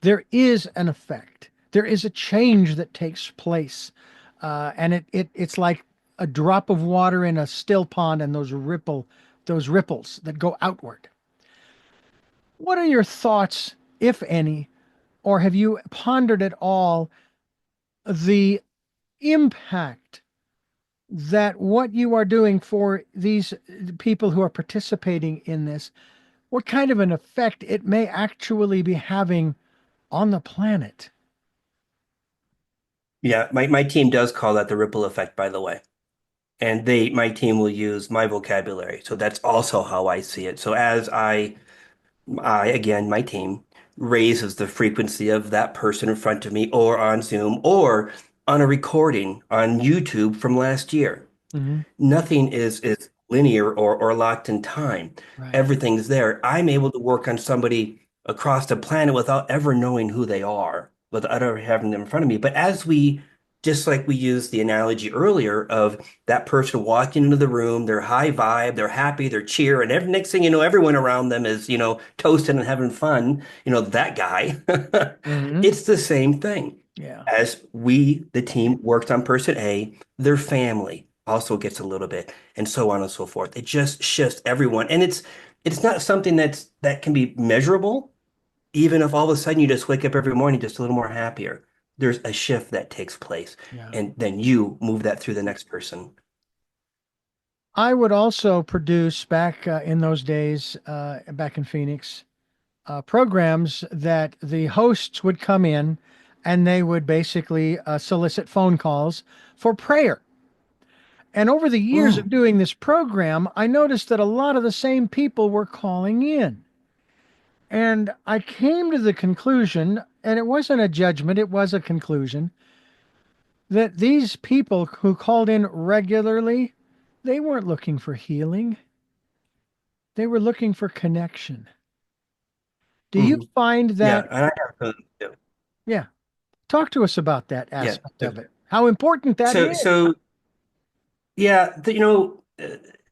There is an effect. There is a change that takes place, and it's like a drop of water in a still pond, and those ripples that go outward. What are your thoughts, if any, or have you pondered at all the impact that what you are doing for these people who are participating in this, what kind of an effect it may actually be having on the planet? Yeah, my team does call that the ripple effect, by the way. And my team will use my vocabulary. So that's also how I see it. So as again, my team raises the frequency of that person in front of me or on Zoom or on a recording on YouTube from last year. Hmm. Nothing is linear or locked in time. Right. Everything's there. I'm able to work on somebody across the planet without ever knowing who they are, without ever having them in front of me. But just like we used the analogy earlier of that person walking into the room, they're high vibe, they're happy, they're cheer, and next thing you know, everyone around them is, toasting and having fun, that guy. Hmm. It's the same thing. Yeah. As we, the team, worked on person A, their family also gets a little bit, and so on and so forth. It just shifts everyone. And it's not something that can be measurable, even if all of a sudden you just wake up every morning just a little more happier. There's a shift that takes place, Yeah. and then you move that through the next person. I would also produce back in those days, back in Phoenix, programs that the hosts would come in and they would basically solicit phone calls for prayer. And over the years of Mm, doing this program, I noticed that a lot of the same people were calling in. And I came to the conclusion, and it wasn't a judgment, it was a conclusion, that these people who called in regularly, they weren't looking for healing. They were looking for connection. Do you mhm. find Yeah, that? and I have to, Yeah. Talk to us about that yeah. aspect of it. How important that So, is. so yeah,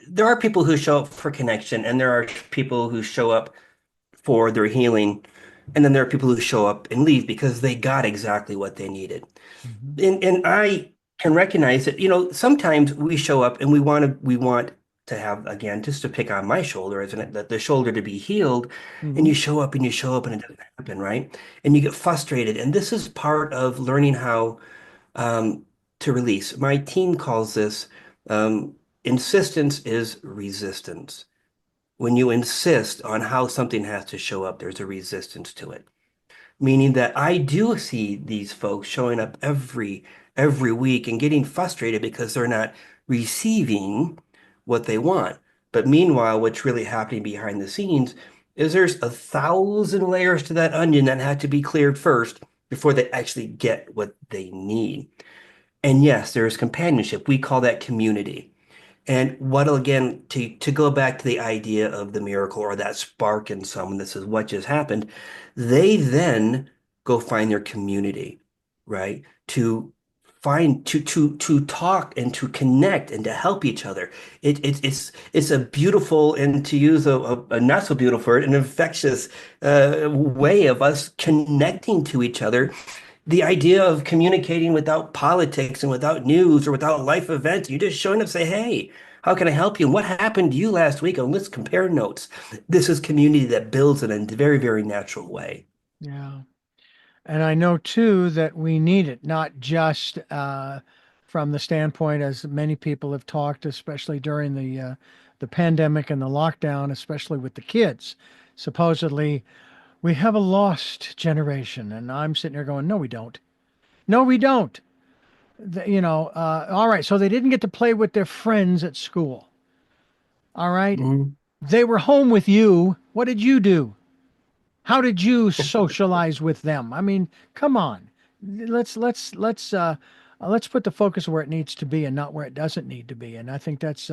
there are people who show up for connection, and there are people who show up for their healing. And then there are people who show up and leave because they got exactly what they needed. Mhm. And I can recognize that, sometimes we show up and we want to have, again, just to pick on my shoulder, isn't it? The shoulder to be healed, and Hmm. you show up and you show up and it doesn't happen, right? And you get frustrated. And this is part of learning how to release. My team calls this insistence is resistance. When you insist on how something has to show up, there's a resistance to it. Meaning that I do see these folks showing up every week and getting frustrated because they're not receiving what they want. But meanwhile, what's really happening behind the scenes is there's 1,000 layers to that onion that have to be cleared first before they actually get what they need. And yes, there is companionship. We call that community. And what again, to go back to the idea of the miracle or that spark in someone that says, what just happened? They then go find their community, right? To talk and to connect and to help each other. It's a beautiful, and to use a not so beautiful word, an infectious way of us connecting to each other. The idea of communicating without politics and without news or without life events, you just showing up and say, hey, how can I help you? And what happened to you last week? And let's compare notes. This is community that builds in a very, very natural way. Yeah. And I know too that we need it, not just from the standpoint, as many people have talked, especially during the pandemic and the lockdown, especially with the kids. Supposedly, we have a lost generation, and I'm sitting there going, "No, we don't. No, we don't." All right. So they didn't get to play with their friends at school. All right. Mhm. They were home with you. What did you do? How did you socialize with them? I mean, come on. Let's put the focus where it needs to be and not where it doesn't need to be. And I think that's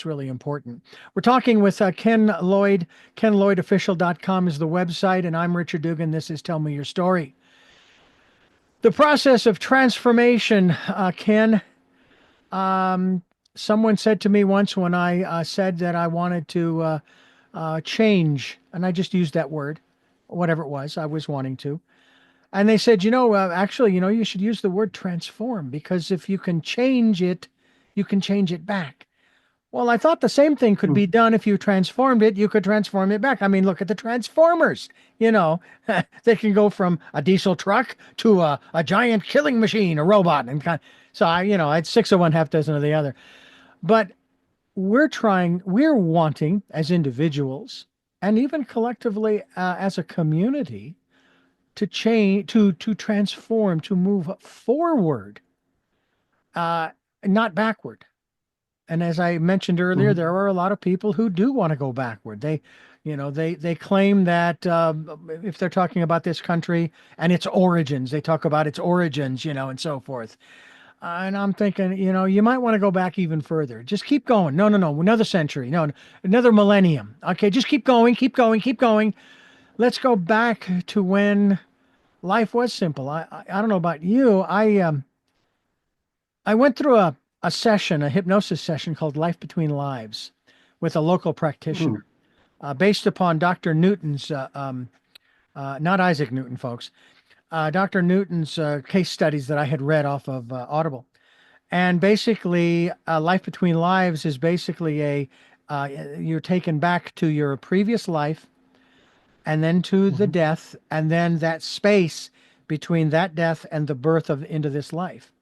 really important. We're talking with Ken Lloyd. KenLloydOfficial.com is the website, and I'm Richard Dugan. This is Tell Me Your Story. The process of transformation, Ken. Someone said to me once when I said that I wanted to change, and I just used that word, whatever it was I was wanting to. And they said, actually, you should use the word transform because if you can change it, you can change it back. Well, I thought the same thing could be done if you transformed it, you could transform it back. I mean, look at the Transformers, they can go from a diesel truck to a giant killing machine, a robot. So I had six of one, half dozen of the other. But we're wanting as individuals and even collectively as a community to change, to transform, to move forward, uh, not backward. And as I mentioned earlier, Mhm. there are a lot of people who do want to go backward. They claim that if they're talking about this country and its origins, they talk about its origins, and so forth. And I'm thinking, you might want to go back even further. Just keep going. No, no, no. Another century. No, another millennium. Okay, just keep going, keep going, keep going. Let's go back to when life was simple. I don't know about you. I went through a session, a hypnosis session called Life Between Lives with a local practitioner, Mhm. based upon Dr. Newton's, not Isaac Newton, folks, Dr. Newton's case studies that I had read off of Audible. And basically, Life Between Lives is basically you're taken back to your previous life and then to the Mhm. death, and then that space between that death and the birth of into this life.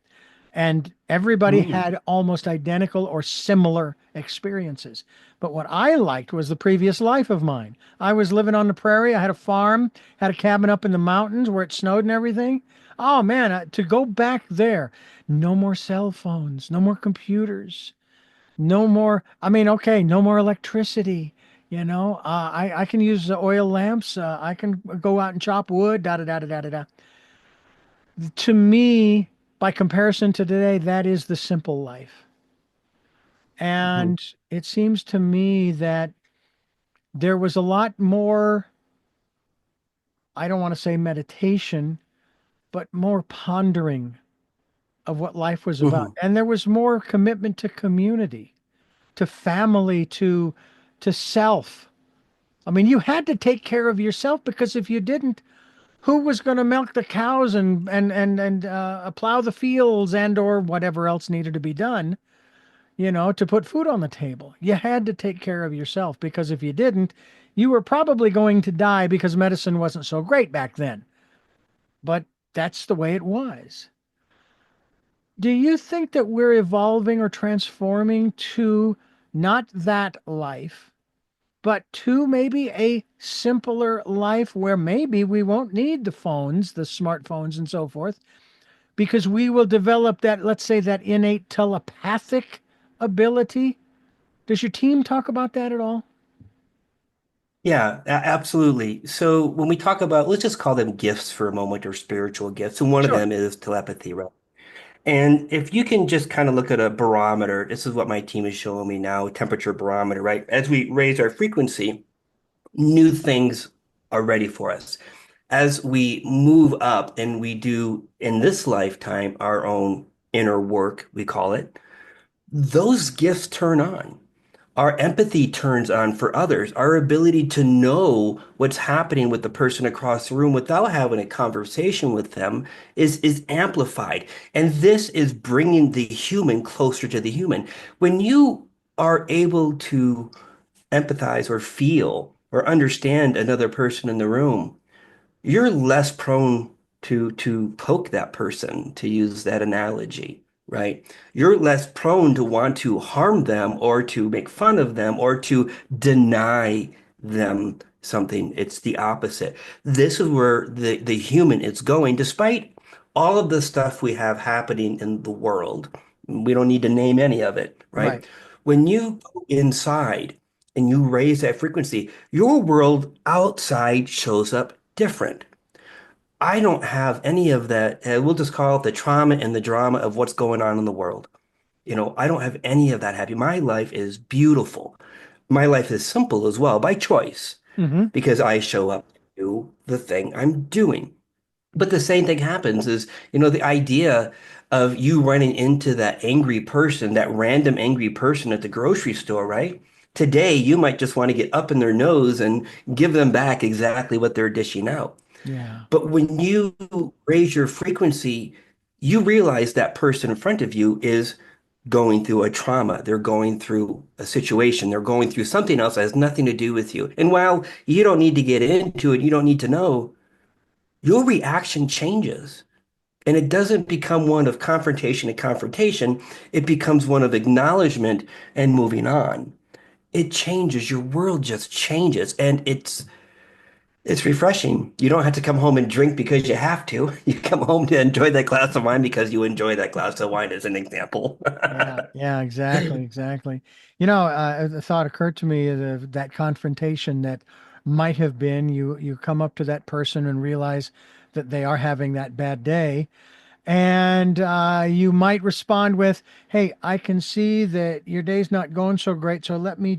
And everybody Mhm. had almost identical or similar experiences. But what I liked was the previous life of mine. I was living on the prairie. I had a farm, had a cabin up in the mountains where it snowed and everything. Oh man, to go back there, no more cell phones, no more computers, no more. I mean, okay, no more electricity. I can use the oil lamps. I can go out and chop wood. Da da da da da da da. To me, by comparison to today, that is the simple life. Mhm. And it seems to me that there was a lot more, I don't want to say meditation, but more pondering of what life was about. Mhm. And there was more commitment to community, to family, to self. I mean, you had to take care of yourself because if you didn't, who was going to milk the cows and plow the fields and or whatever else needed to be done? to put food on the table. You had to take care of yourself because if you didn't, you were probably going to die because medicine wasn't so great back then. But that's the way it was. Do you think that we're evolving or transforming to not that life, but to maybe a simpler life where maybe we won't need the phones, the smartphones, and so forth, because we will develop that, let's say, that innate telepathic ability? Does your team talk about that at all? Yeah, absolutely. So when we talk about, let's just call them gifts for a moment or spiritual gifts, and one of Sure. them is telepathy, right? And if you can just kind of look at a barometer, this is what my team is showing me now, temperature barometer, right? As we raise our frequency, new things are ready for us. As we move up and we do in this lifetime our own inner work, we call it, those gifts turn on. Our empathy turns on for others. Our ability to know what's happening with the person across the room without having a conversation with them is amplified. And this is bringing the human closer to the human. When you are able to empathize or feel or understand another person in the room, you're less prone to poke that person, to use that analogy, right? You're less prone to want to harm them or to make fun of them or to deny them something. It's the opposite. This is where the human is going, despite all of the stuff we have happening in the world. We don't need to name any of it, right? Right. When you go inside and you raise that frequency, your world outside shows up different. I don't have any of that. We'll just call it the trauma and the drama of what's going on in the world. I don't have any of that happy. My life is beautiful. My life is simple as well by choice Hmm. because I show up to do the thing I'm doing. But the same thing happens is, the idea of you running into that angry person, that random angry person at the grocery store, right? Today, you might just want to get up in their nose and give them back exactly what they're dishing out. Yeah. But when you raise your frequency, you realize that person in front of you is going through a trauma. They're going through a situation. They're going through something else that has nothing to do with you. And while you don't need to get into it, you don't need to know, your reaction changes. And it doesn't become one of confrontation and confrontation. It becomes one of acknowledgement and moving on. It changes. Your world just changes. And it's refreshing. You don't have to come home and drink because you have to. You come home to enjoy that glass of wine because you enjoy that glass of wine, as an example. Yeah, yeah, exactly, exactly. A thought occurred to me that confrontation that might have been you come up to that person and realize that they are having that bad day, and you might respond with, "Hey, I can see that your day's not going so great, so let me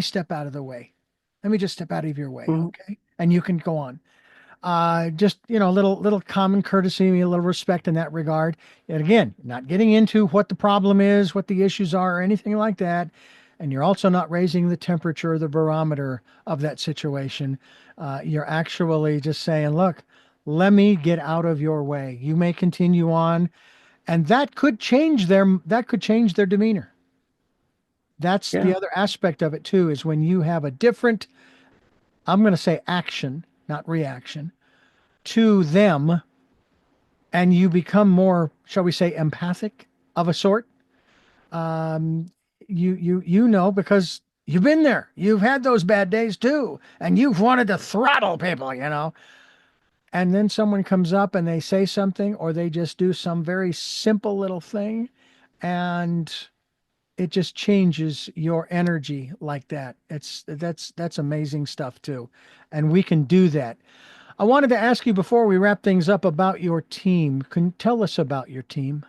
step out of the way. Let me just step out of your way, Mhm. okay? And you can go on." Just a little common courtesy, a little respect in that regard. And again, not getting into what the problem is, what the issues are, or anything like that. And you're also not raising the temperature, the barometer of that situation. You're actually just saying, "Look, let me get out of your way. You may continue on," and that could change their demeanor. That's the Yeah, other aspect of it too, is when you have a different, I'm going to say action, not reaction, to them, and you become more, shall we say, empathic of a sort. Um, you know because you've been there. You've had those bad days too, and you've wanted to throttle people. And then someone comes up and they say something, or they just do some very simple little thing, and it just changes your energy like that. That's amazing stuff too, and we can do that. I wanted to ask you before we wrap things up about your team. Can you tell us about your team?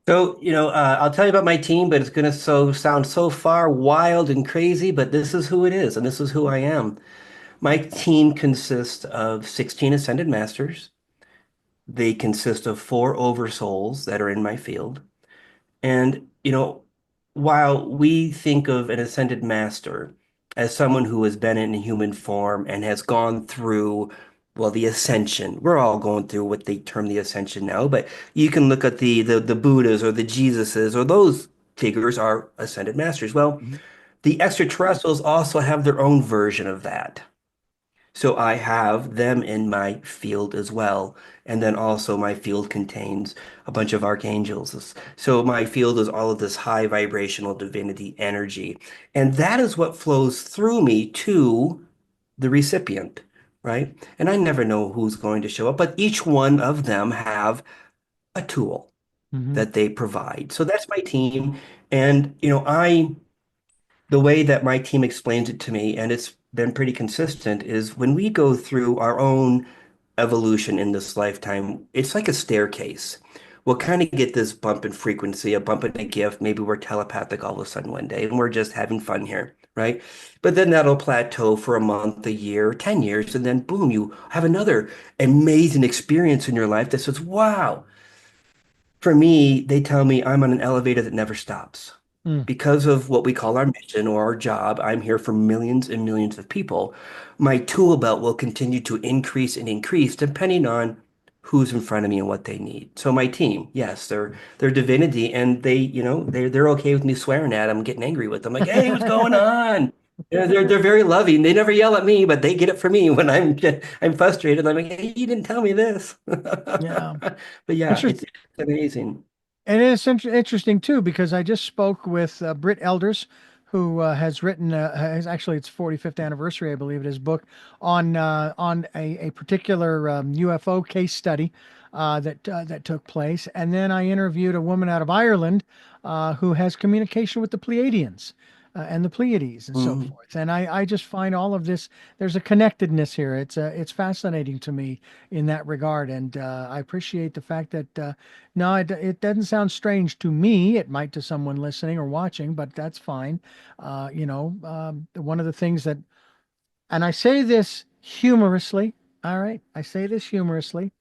So, I'll tell you about my team, but it's going to sound so far wild and crazy, but this is who it is, and this is who I am. My team consists of 16 ascended masters. They consist of four oversouls that are in my field. And, while we think of an ascended master as someone who has been in human form and has gone through well, the ascension. We're all going through what they term the ascension now, but you can look at the Buddhas or the Jesuses or those figures are ascended masters. Well, Mhm. the extraterrestrials also have their own version of that. So I have them in my field as well. And then also my field contains a bunch of archangels. So my field is all of this high vibrational divinity energy. And that is what flows through me to the recipient, right? And I never know who's going to show up, but each one of them have a tool Mhm. that they provide. So that's my team. And, the way that my team explains it to me, and it's been pretty consistent, is when we go through our own evolution in this lifetime, it's like a staircase. We'll kind of get this bump in frequency, a bump in a gift. Maybe we're telepathic all of a sudden one day and we're just having fun here, right? But then that'll plateau for a month, a year, 10 years, and then boom, you have another amazing experience in your life that says, wow, for me, they tell me I'm on an elevator that never stops. Mm. Because of what we call our mission or our job, I'm here for millions and millions of people. My tool belt will continue to increase and increase depending on who's in front of me and what they need. So my team, yes, they're divinity and they're okay with me swearing at them, getting angry with them, like, hey, what's going on? They're very loving. They never yell at me, but they get it from me when I'm frustrated. I'm like, hey, you didn't tell me this. Yeah. But yeah, Interest- it's amazing. And it's interesting too, because I just spoke with Britt Elders, who has written, has actually its 45th anniversary, I believe, his book on a particular UFO case study that took place. And then I interviewed a woman out of Ireland who has communication with the Pleiadians. And the Pleiades and so Mm. forth, and I just find all of this. There's a connectedness here. It's fascinating to me in that regard, and I appreciate the fact that no, it doesn't sound strange to me. It might to someone listening or watching, but that's fine. One of the things that, and I say this humorously, all right, I say this humorously.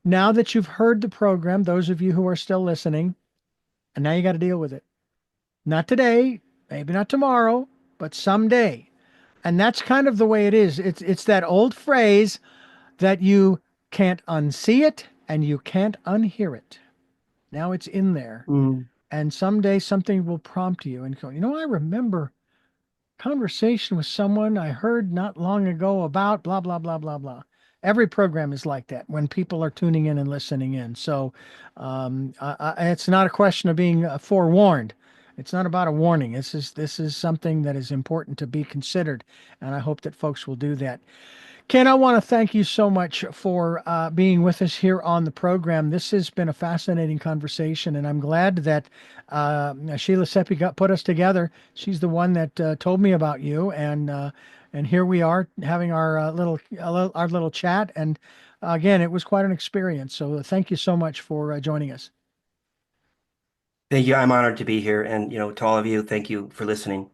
Now that you've heard the program, those of you who are still listening, and now you got to deal with it. Not today, maybe not tomorrow, but someday. And that's kind of the way it is. It's that old phrase that you can't unsee it and you can't unhear it. Now it's in there. Mm. And someday something will prompt you and go, I remember conversation with someone I heard not long ago about blah, blah, blah, blah, blah. Every program is like that when people are tuning in and listening in. So it's not a question of being forewarned. It's not about a warning. This is something that is important to be considered, and I hope that folks will do that. Ken, I want to thank you so much for being with us here on the program. This has been a fascinating conversation, and I'm glad that Sheila Seppi put us together. She's the one that told me about you, and here we are having our little chat. And again, it was quite an experience. So thank you so much for joining us. Thank you. I'm honored to be here. And, to all of you, thank you for listening.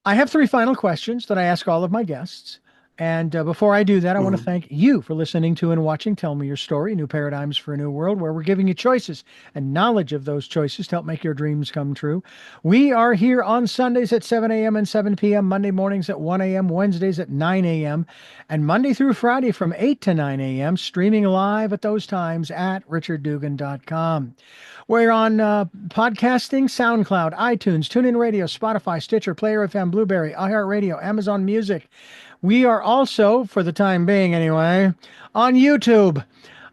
I have three final questions that I ask all of my guests. And before I do that, I want to Mhm. thank you for listening to and watching Tell Me Your Story, New Paradigms for a New World, where we're giving you choices and knowledge of those choices to help make your dreams come true. We are here on Sundays at 7 a.m. and 7 p.m., Monday mornings at 1 a.m., Wednesdays at 9 a.m., and Monday through Friday from 8 to 9 a.m., streaming live at those times at richarddugan.com. We're on podcasting, SoundCloud, iTunes, TuneIn Radio, Spotify, Stitcher, Player FM, Blueberry, iHeartRadio, Amazon Music. We are also, for the time being anyway, on YouTube.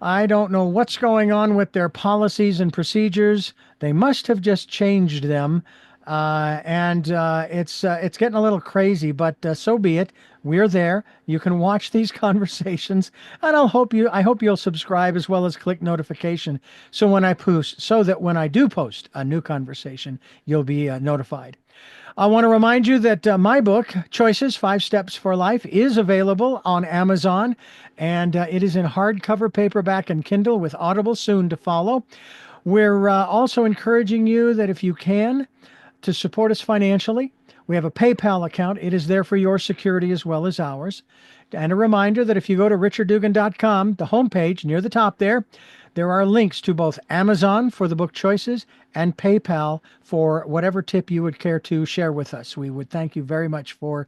I don't know what's going on with their policies and procedures. They must have just changed them. And it's getting a little crazy, but so be it. We're there. You can watch these conversations, and I hope you'll subscribe as well as click notification so that when I do post a new conversation, you'll be notified. I want to remind you that my book, Choices, 5 Steps for Life, is available on Amazon, and it is in hardcover, paperback, and Kindle with Audible soon to follow. We're also encouraging you that if you can, to support us financially. We have a PayPal account. It is there for your security as well as ours. And a reminder that if you go to richarddugan.com, the homepage near the top there, there are links to both Amazon for the book choices and PayPal for whatever tip you would care to share with us. We would thank you very much for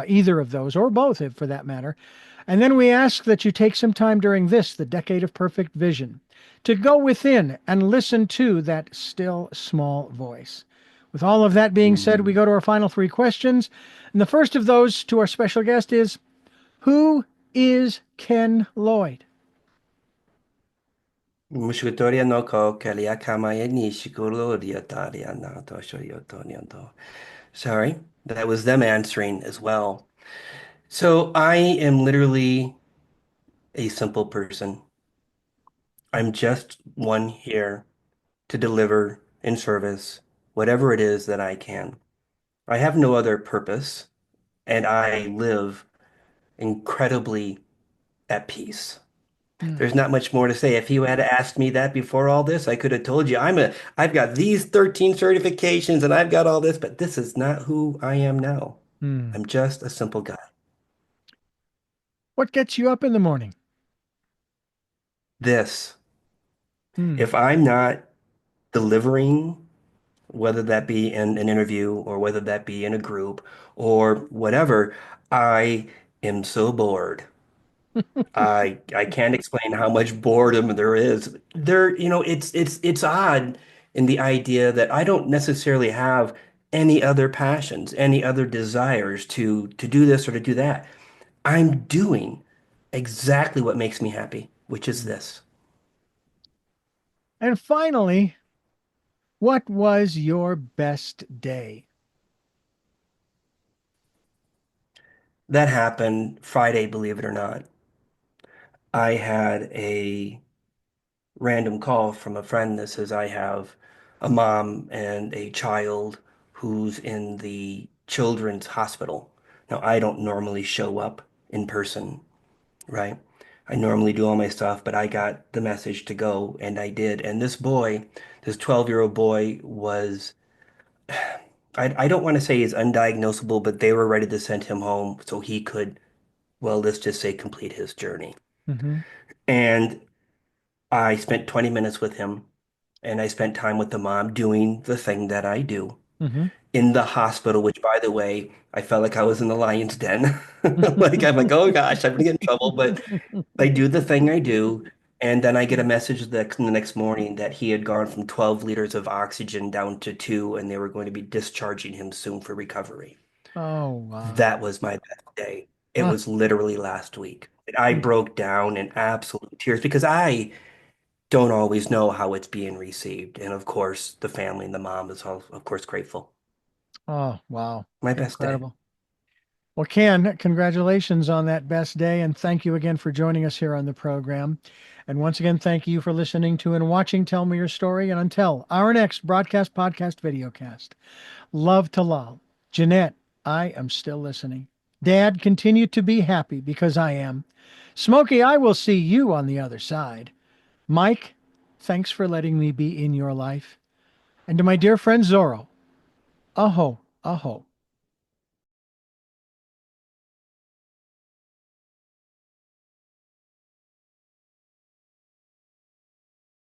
either of those, or both, if for that matter. And then we ask that you take some time during this, the Decade of Perfect Vision, to go within and listen to that still small voice. With all of that being said, we Mm. go to our final three questions. And the first of those to our special guest is, who is Ken Lloyd? Mushutoria no ko kalia kamae ni shikuloria taria na to shoyotonioto. Sorry, that was them answering as well. So I am literally a simple person. I'm just one here to deliver in service whatever it is that I can. I have no other purpose, and I live incredibly at peace. Hmm. There's not much more to say. If you had asked me that before all this, I could have told you I've got these 13 certifications and I've got all this, but this is not who I am now. Hmm. I'm just a simple guy. What gets you up in the morning? This, Hmm. if I'm not delivering, whether that be in an interview or whether that be in a group or whatever, I am so bored. I can't explain how much boredom there is. It's odd in the idea that I don't necessarily have any other passions, any other desires to do this or to do that. I'm doing exactly what makes me happy, which is Hmm. this. And finally, what was your best day? That happened Friday, believe it or not. I had a random call from a friend that says I have a mom and a child who's in the children's hospital. Now, I don't normally show up in person, right? I normally do all my stuff, but I got the message to go and I did. And this boy, this 12-year-old boy was, I don't want to say he's undiagnosable, but they were ready to send him home so he could, well, let's just say complete his journey. Mm-hmm. And I spent 20 minutes with him and I spent time with the mom doing the thing that I do Mm-hmm. in the hospital, which by the way, I felt like I was in the lion's den. Like I'm like, oh gosh, I'm gonna get in trouble, but I do the thing I do. And then I get a message the next morning that he had gone from 12 liters of oxygen down to two, and they were going to be discharging him soon for recovery. Oh, wow. That was my best day. It Ah, was literally last week. I hmm. broke down in absolute tears because I don't always know how it's being received. And of course, the family and the mom is all, of course, grateful. Oh, wow. My best day. Incredible. Well, Ken, congratulations on that best day, and thank you again for joining us here on the program. And once again, thank you for listening to and watching Tell Me Your Story. And until our next broadcast, podcast, videocast, love to Lal. Jeanette, I am still listening. Dad, continue to be happy because I am. Smokey, I will see you on the other side. Mike, thanks for letting me be in your life. And to my dear friend Zorro, aho, aho.